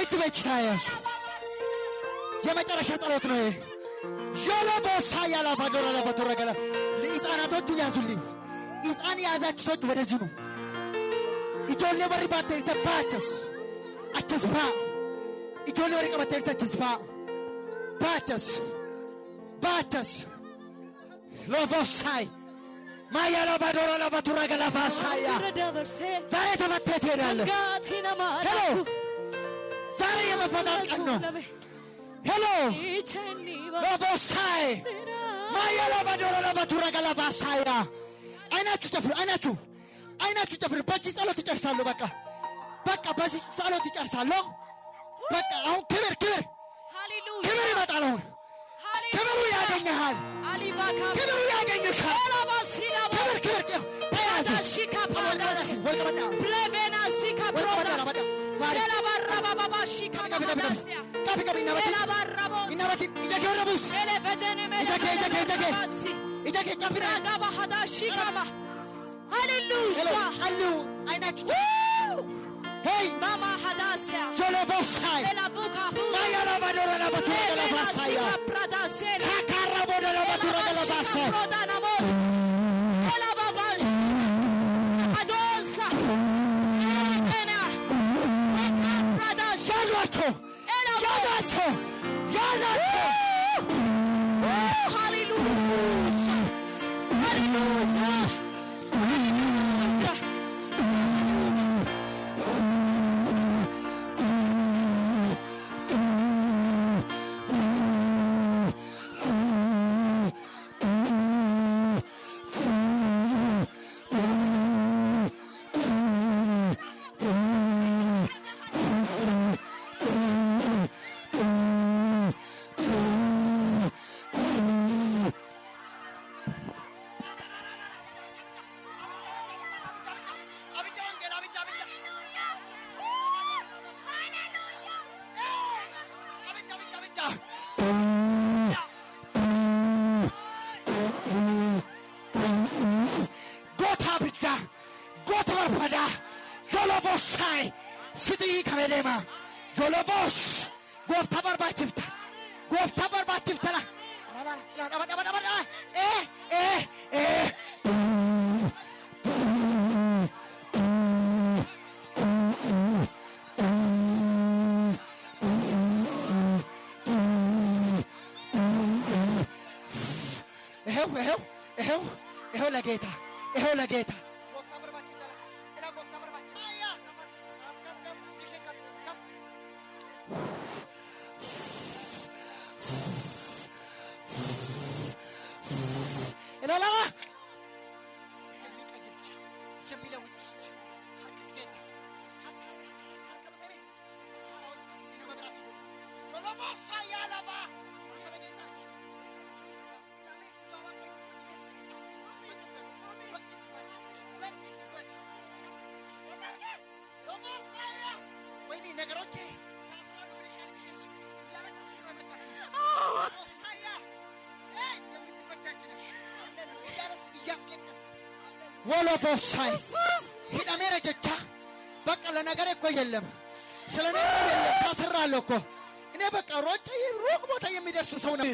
እጅ በእጅ ተያያዙ። የመጨረሻ ጸሎት ነው ይሄ። ጆሎቦሳ ያላባዶራ ለበተረገለ ለሕፃናቶቹ ያዙልኝ። ሕፃን የያዛችሁ ሰዎች ወደዚህ ነው። ኢጆሌ ወሪ ባተርተ ባቸስ አቸስፋ ኢጆሌ ወሪ ቀበተርተ አቸስፋ ባቸስ ባቸስ ሎቮሳይ ማያላ ባዶራ ለበተረገለ ፋሳያ ዛሬ ተፈተህ ትሄዳለህ። ሄሎ ዛሬ የመፈታት ቀን ነው። ሄሎ ሎቮሳይ ማያላ ባዶራ ለበተረገለ ፋሳያ አይናችሁ ጨፍሩ። አይናችሁ ጨፍሩ። በዚህ ጸሎት ይጨርሳሉ። በቃ በዚህ ጸሎት ይጨርሳሉ። በቃ አሁን ክብር ይመጣል። አሁን ክብሩ ያገኘሃል። ክብሩ ያገኘሻል። ክብር ተያዙ። Hey, Mama Hadasia, Jolovosai, Mayala Badora Batura de la Vasaya, Kakarabo de la Batura de la Vasaya, Elababash, Adosa, Ena, Pradash, Yalato, Yalato, hallelujah, hallelujah. Jolovosai, Sidi Kamelema, Jolovos, Gofta Barbatifta, la geta. Wolofosai, Hidamera Jecha, Bakalanagar Koyelem, Selena Pasaraloco, never Carota, Rockbota Yamida Susona.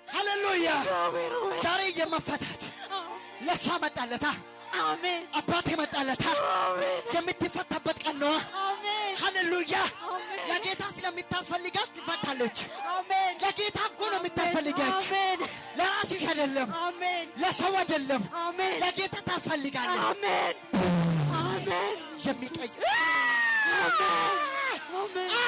Hallelujah, Dari Yamafatat, Lachamatalata, Amen, Apatimatalata, Yamitifata Batano, Hallelujah, Lageta Silamitas Faligat Fatalich, Amen, Lageta Gunamitas Faligat, Lasi Hadalem, Amen, Lasawadalem, Amen, Lageta Tasfaligan, Amen, Amen, Yamika, Amen, Amen.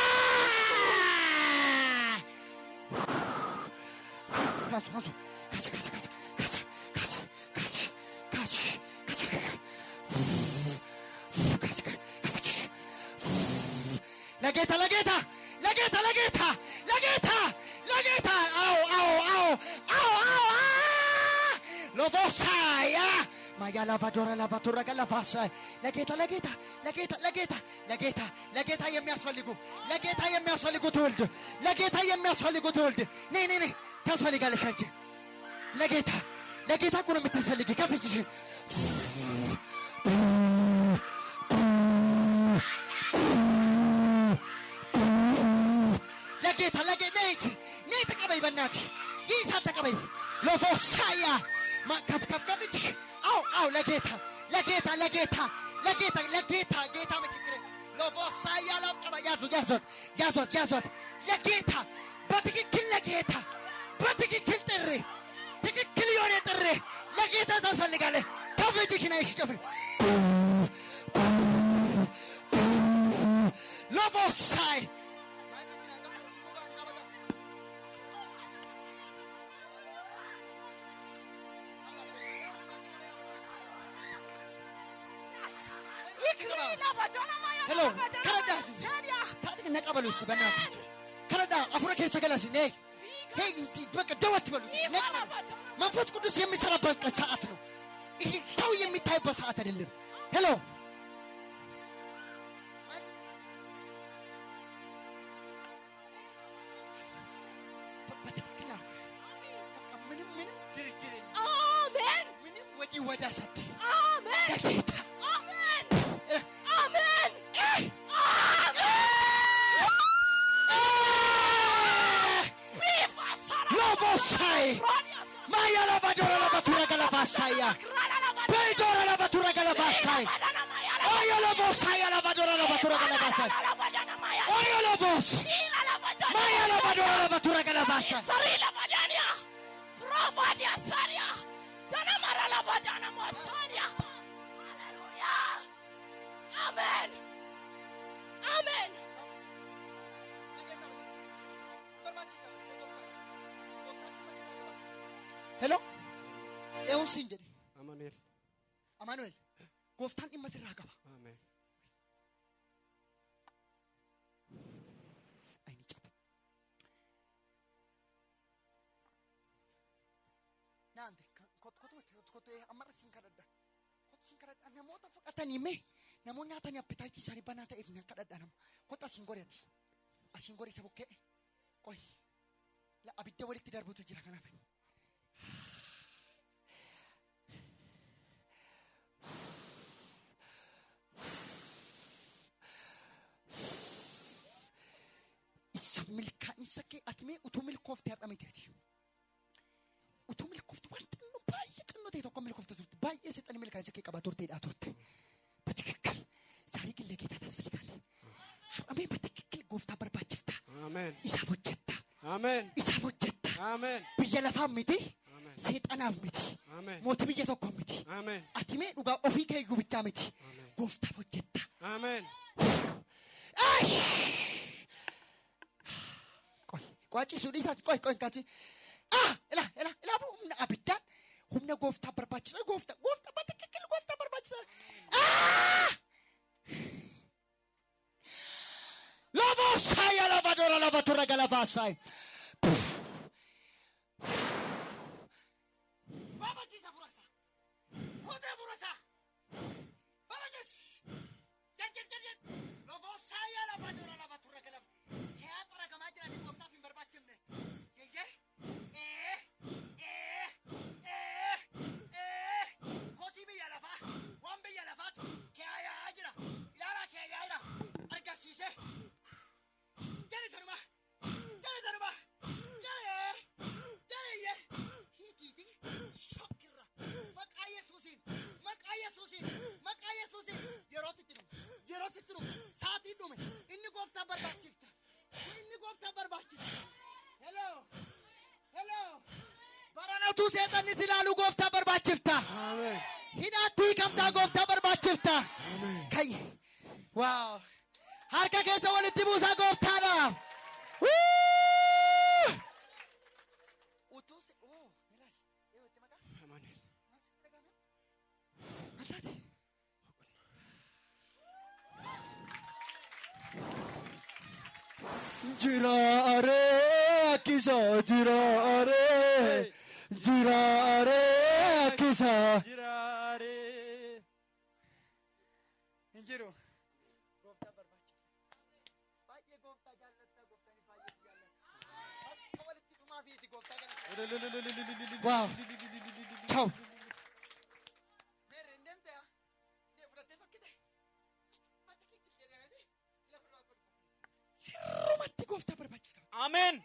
Lageta, Lovosaya, Mayala Vadora La Vatura Galavasa, Lageta, Yemiasoligo, Lageta Yemiasoligo told, Lageta Yemiasoligo told, Nay, Tasfali Galakanji, Lageta Kuramitasaliki, Cafe. በእናትህ ይህ እሳት ተቀበይ ለፎሳያ ማከፍከፍከፍች አው ለጌታ ለጌታ ለጌታ ለጌታ ለጌታ ጌታ ምስክሬ ለፎሳያ ላፍቀባ ያዟት ለጌታ በትክክል ለጌታ በትክክል ጥሪ ትክክል የሆነ ጥሪ ለጌታ ታስፈልጋለህ። ከፍጅሽ ነሽ ጨፍር ለፎሳይ ሄሎ ከረዳ ታጥቅ ነቀበሉ እስቲ በእናታችሁ ከረዳ አፉረ ከቸ ገላሽ ነይ ሄይ በቃ ደወት በሉ መንፈስ ቅዱስ የሚሰራበት ሰዓት ነው። ይሄ ሰው የሚታይበት ሰዓት አይደለም። ሄሎ በትክክል አልኩሽ። በቃ ምንም ድርድር የለም። አሜን። ምንም ወዲህ ወዲያ ሳትይ አሜን ለጌታ Maya la vadora la batura gala vasaya. Pedora la batura gala vasaya. Oya la vasaya la vadora la batura gala vasaya. Oya la vos. Maya la vadora la batura gala vasaya. Sarila vadania. Provadia saria. Jana mara la vadana mosaria. Hallelujah. Amen. Amen. Hello? Eun sinjeri. Amanuel. Goftan dhimma sirraa qaba. Amen. Ayni caba. Naante kotu amara sin kadhadha. Kotu sin kadhadha namoota fudhatanii mee namoonni nyaatanii appetaayitii isaanii banaa ta'eef nan kadhadha namu. Kotu asin goriati. Asin gori isa bukkee. Qoy. La abidda walitti darbutu jira kanaaf. Milkaa'insa kee ati mee utuu milkoofte har'a miteeti. Utuu milkoofte waan xinnoo baay'ee xinnoo ta'e tokko milkoofte turte baay'ee seexanii milkaa'insa kee qabaa turteedhaa turte. በትክክል ዛሬ ግን ለጌታ ታስፈልጋለህ። har'amee በትክክል gooftaa barbaachifta. Amen. Isaaf hojjetta. Amen. Isaaf hojjetta. Amen. Biyya lafaa miti. Seexanaaf miti. Mootii biyya tokko miti. Ati mee dhugaa ofii kee iyyuu bichaa miti. Gooftaaf hojjetta. Amen. Kwachi sudisa koi kachi ela humna abiddan humna gooftaa barbaachisa gooftaa batikikil gooftaa barbaachisa lava saya lava dora lava tura galava sai baba jisa burasa hoda burasa baba jes jen lava saya lava dora lava tura galava kya tara gamajira ni gooftaa fin barbaachimne yeye kosi biyya lafa waan biyya lafaatu kyaa yaa jira ilaala kee yaa jira argasiise jari sanuma jareye hiikiti shokkirra maqaa yesuusiin yeroo sitti dhume saatii dhume inni gooftaa barbaachifta hello baranatu seexanni silaalu gooftaa barbaachifta hidhaattii qabdaa gooftaa barbaachifta kay waaw harka keessa walitti buusaa gooftaadhaaf Jirare kisa jirare kisa Jirare Injiru Gofta barbaachisa baay'ee gofta jaallata goftani baay'ee jaallata walitti dhumaa fiiti gofta kana Wow Ciao Sirrumatti gooftaa barbaachifta. Amen.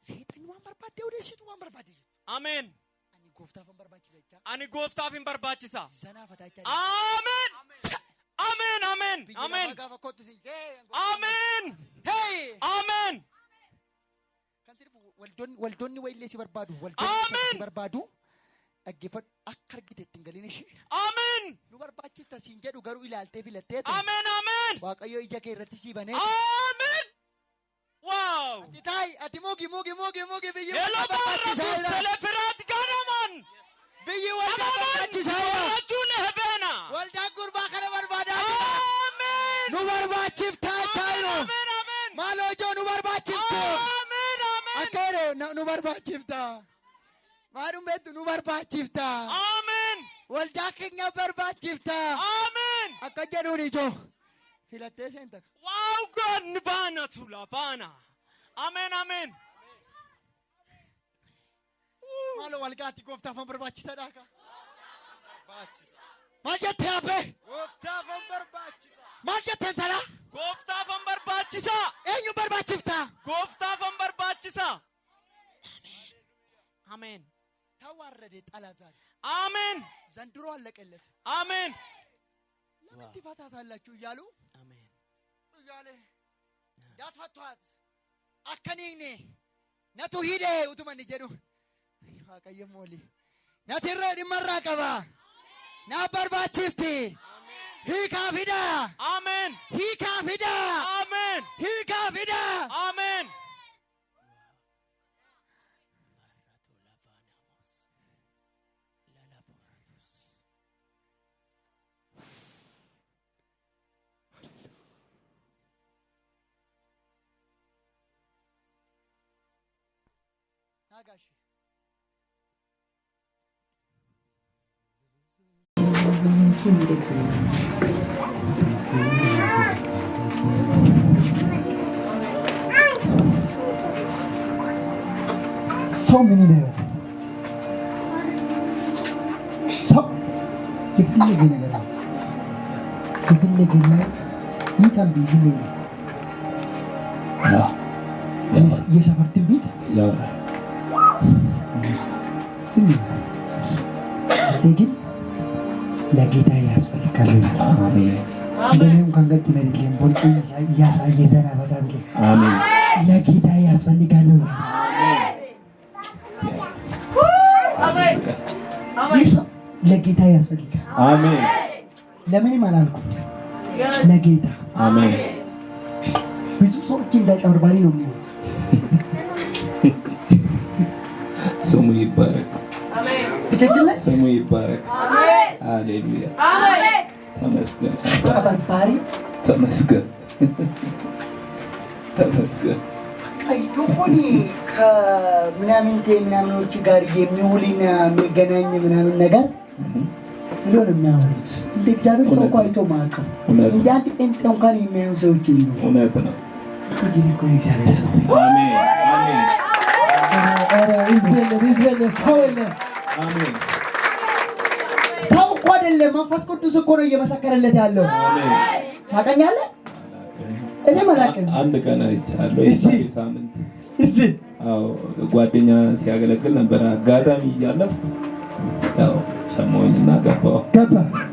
Seexanni waan waan barbaadde odeessitu waan barbaadde. Amen. Ani gooftaaf hin barbaachisa jecha. Ani gooftaaf hin barbaachisa. Zanaafataa jecha. Amen. Amen. Amen. Amen. Amen. Hey. Amen. Kan sirfu waldonni wayillee si barbaadu. Waldonni si barbaadu. Dhaggeeffadhu akka argiteetti hin galin ishee. Amen. Nu barbaachifta siin jedhu garuu ilaaltee filattee. Amen. Amen. Waaqayyo ija kee irratti si banee. Amen. Wow. Ati taai ati mugi biyyi Hello barbaachisa. Celebrate Ganaman. Biyyi waldaa barbaachisa. Rajule hebena. Waldaan gurbaa kana barbaadaa. Amen. Nu barbaachiftaa taayiro. Amen. Amen. Maaloo ijoo nu barbaachiftu. Amen. Amen. Akkeero nu barbaachiftaa. Maadum beektu nu barbaachiftaa. Amen. Waldaa keenya barbaachiftaa. Amen. Akka jedhuun ijoo. Filattee seenta. Wow, God nibana tula bana. Amen. Amen. Maaloo walgaatti gooftaaf hin barbaachisadhaa ka. Maal jettee hafe? Gooftaaf hin barbaachisa. Maal jetteen talaa? Gooftaaf hin barbaachisa. Eenyu barbaachiftaa? Gooftaaf hin barbaachisa. Amen. Tawarrade xalazaad. Amen. Zanduroo allaqellet. Amen. Lamatti fataatallaችሁ እያሉ Amen. እያለ ያትፈቷት አከኒኔ ነቱ ሂዴ ኡቱመን ጀዱ ዋቀየ ሞሊ ነትረ ዲመራ ቀባ ናበርባችፍቲ ሂካፊዳ Amen. ሂካፊዳ Amen. ሂካፊዳ Amen. ናጋሽ ሰው ምን ይላል? ሰው የፈለገ ነገር ነው። የፈለገ ነገር ይታም ቢዚ ነው። የሰፈር ትንቢት ስሚ ግን ለጌታ ያስፈልጋል። አሜን። እንደኔም ካንገት ነልኝ ቦልቂ ያሳየ ዘና በታ ብለ አሜን። ለጌታ ያስፈልጋል። አሜን። አሜን። ለጌታ ያስፈልጋል። አሜን። ለምን አላልኩም? ለጌታ አሜን። ብዙ ሰዎች እንዳጨበርባሪ ነው የሚሆኑት። ስሙ ይባረክ። አሜን። ትክክል ነው። ስሙ ይባረክ። አሜን። ሃሌሉያ። አሜን። ተመስገን። ጨበርባሪ ተመስገን። ተመስገን። አይቶኒ ከምናምኖች ጋር የሚውልና የሚገናኝ ምናምን ነገር ብሎ ነው የሚያወሩት። እንደ እግዚአብሔር ሰው እኮ አይቶ ማያውቅም። እንደ አንድ ጴንጤ እንኳን የሚያዩ ሰዎች ነው። እውነት ነው። ግን እኮ እግዚአብሔር ሰው አሜን። አሜን። ይዝበል ሰው የለም። አሜን። ሰው እኮ አይደለም፣ መንፈስ ቅዱስ እኮ ነው እየመሰከረለት ያለው። አሜን። ታውቀኛለህ? እኔ መላእክት አንድ ቀን አይቻለሁ። የዛሬ ሳምንት እዚህ አዎ ጓደኛ ሲያገለግል ነበር። አጋጣሚ እያለፍኩ ያው ሰማሁኝና ገባ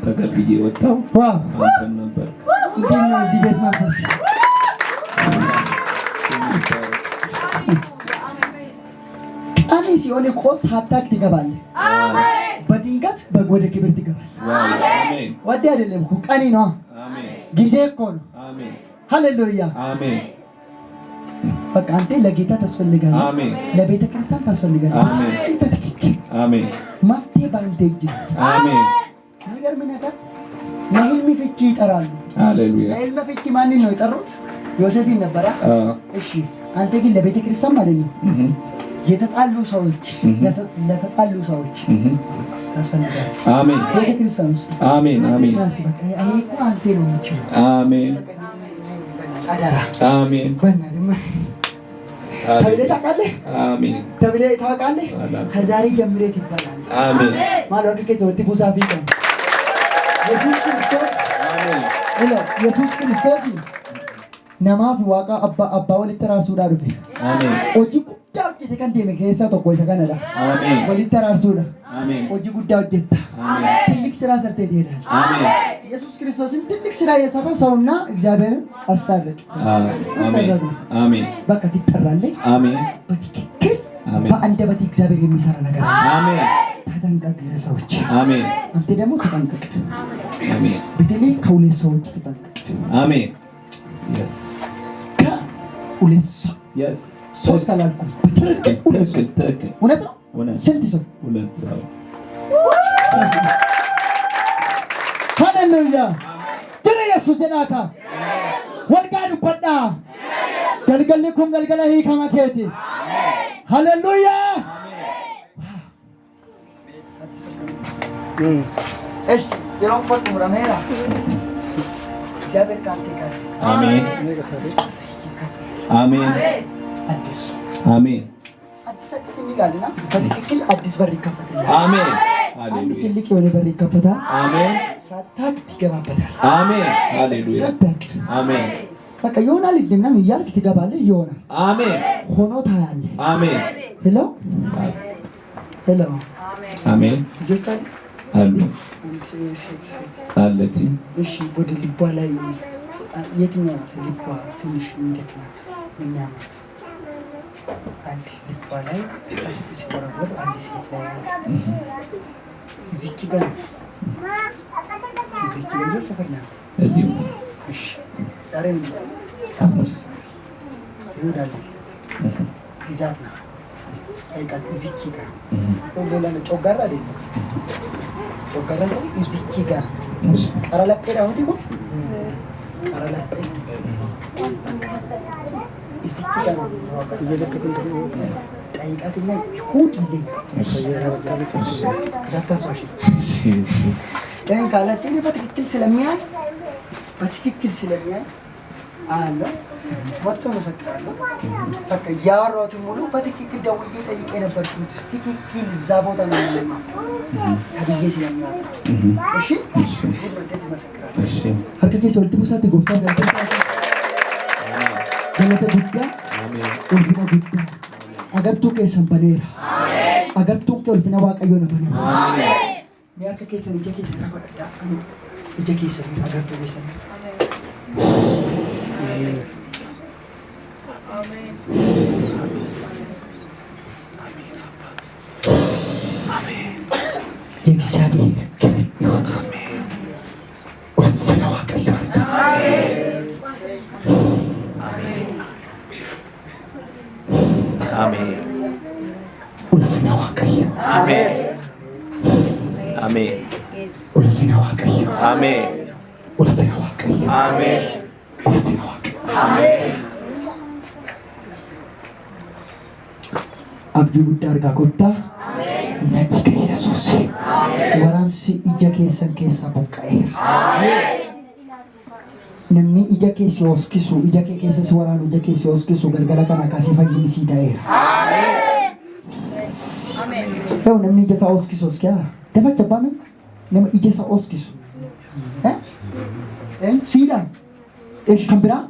ተቀብዬ ወጣሁ። ዋው አንተም ነበር። እንዴት ነው እዚህ ቤት መንፈስ? ቀኔ ሲሆን እኮ ሳታክ ትገባለህ። አሜን። በድንገት ወደ ክብር ትገባለህ። አሜን። ወደ አይደለም እኮ ቀኔ ነው። አሜን። ጊዜ እኮ ነው። አሜን። ሃሌሉያ። አሜን። በቃ አንተ ለጌታ ታስፈልጋለህ። አሜን። ለቤተ ክርስቲያን ታስፈልጋለህ። አሜን። በትክክል አሜን። መፍትሄ በአንተ እጅ ነው። አሜን። የሚገርም ነገር ለህልም ፍቺ ይጠራሉ። ሃሌሉያ። ለህልም ፍቺ ማንን ነው የጠሩት? ዮሴፍን ነበረ። እሺ አንተ ግን ለቤተ ክርስቲያን ማለት ነው የተጣሉ ሰዎች ለተጣሉ ሰዎች ታስፈልጋለህ። አሜን። ቤተ ክርስቲያን ውስጥ አሜን። አሜን። በቃ ይሄ እኮ አንተ ነው የምትችለው። አሜን። አደራ። አሜን። በእናትህ ተብለህ ታውቃለህ? አሜን። ተብለህ ታውቃለህ? ከዛሬ ጀምሬ ትባላለህ። አሜን። ማለት ከዚህ ወጥ ብዙ አፍሪካ ኢየሱስ ክርስቶስ አሜን። ኢየሱስ ክርስቶስ ነማፍ ዋቃ አባ ወልት ራሱ ዳሩፍ አሜን። ኦጂ guddaa hojjete kan deeme keessaa tokko isa kanadha. Ameen. Walitti araarsuudha. Ameen. Hojii guddaa hojjetta. Ameen. ትልቅ ስራ ሰርተህ ትሄዳለህ። አሜን። ኢየሱስ ክርስቶስን ትልቅ ስራ የሰራው ሰውና እግዚአብሔርን አስታረቀ። አሜን። አሜን። በቃ ትጠራለህ። አሜን። በትክክል አሜን። በአንደበት እግዚአብሔር የሚሰራ ነገር አሜን። ተጠንቀቅ ሰዎች። አሜን። አንተ ደግሞ ተጠንቀቅ። አሜን። በተለይ ከሁለት ሰዎች ተጠንቀቅ። አሜን። yes ከሁለት ሰው yes ሶስት አላልኩም። ትክክል እውነት ነው። ስንት ሰው? ሁለት ሰው። ሃሌሉያ ጀነ ኢየሱስ ጀናካ ወልጋዱ በዳ ገልገል ኩን ገልገለ ሂከማ ኬቲ ሃሌሉያ እሺ የሮፖት ሙራሜራ እግዚአብሔር ካንተ ጋር አሜን አሜን አዲስ አሜን አዲስ ይላልና በትክክል አዲስ በር ይከፈታል። አሜን ሃሌሉያ ትልቅ የሆነ በር ይከፈታል። አሜን ሳታክ ትገባበታል። አሜን ሃሌሉያ አሜን በቃ ይሆናል እንደናም ይያልክ ትገባለህ ይሆናል። አሜን ሆኖ ታያለህ። አሜን ሄሎ ሄሎ አሜን ጀሳል አሉ ሴት አለች። እሺ ወደ ልቧ ላይ የትኛው ናት? ልቧ ትንሽ እንደክናት የሚያምት አንድ ልቧ ላይ ቀስት ሲወረወር አንድ ሴት ላይ አለ። እዚች ጋር እዚች ጋር ሰፈር ናት። እዚሁ እሺ ዛሬ ምን ሐሙስ ይወዳል ይዛት ነው አይቃት እዚች ጋር ሌላ ነው። ጮጋራ አይደለም ጮጋራ ሰው እዚች ጋር ቀራላጴ ዳውት ይቆም ቀራላጴ እዚች ጋር ጠይቃትና ሁሉ ጊዜ ዳታሷሽ ደን ካላችሁ በትክክል ስለሚያይ አለ ወጥቶ መሰከራለሁ። በቃ ያወራሁት ሙሉ በትክክል ደውዬ ጠይቄ ነበር። ትክክል እዛ ቦታ ነው ያለው ከብዬ ስለሚያውቅ እሺ እንዴት መሰከራለሁ? እሺ ሀርከ ሰውልት ሙሳት ጎፍታ ገለተ ጉዳ ኡልፊና ጉዳ አገርቱ ከሰን በኔራ አገርቱ ከኡልፊና ዋቀዮ ነበር ሚያከ ከሰን እጀ ከሰን ረበዳ እጀ ከሰን አገርቱ ከሰን የእግዚአብሔር ሕይወት ኡልፊና ዋቀዮ አሜን ኡልፊና ዋቀዮ አሜን አሜን ኡልፊና ዋቀዮ አሜን ኡልፊና ዋቀዮ አሜን ኡልፊና ዋቀዮ አሜን አብዲ ጉዳ አርጋ ኮታ ነቢ ከኢየሱስ ወራንሲ ኢጃ ኬሰን ኬሳ ቦቃኤራ namni ija keessa oskisu ija keessa waraanu ija keessa oskisu galgala kana kaasee fayyinisi ta'eera. Yoo namni ija isaa oskisu oskiyaa dafa jabbaame nama ija isaa oskisu siidaan eesh kan biraa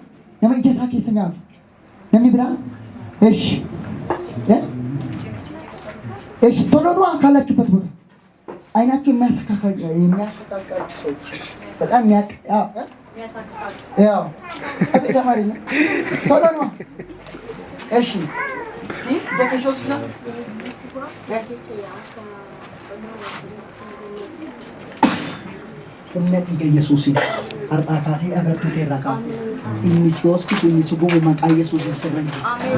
nama ija isaa keessa nyaatu namni biraa eesh eesh tolonu akaalachuበት ቦታ አይናቸው የሚያሰቃቃቸው ሰዎች በጣም ያው አቤት ተማሪ ነው ቶሎ ነው እሺ ሲ ጀከሾስ ነው እነዚህ ኢየሱስ አርጣካሴ አገርቱ ከራካሴ ኢኒሲዮስ ኩ ኢኒሲጎ ማቃ ኢየሱስ ሰረኝ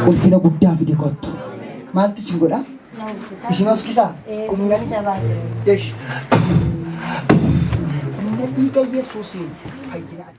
ቁልፊነ ጉዳ ፊዲ ኮቱ ማልት ችንጎዳ ኢሲኖስ ኪሳ እነዚህ ኢየሱስ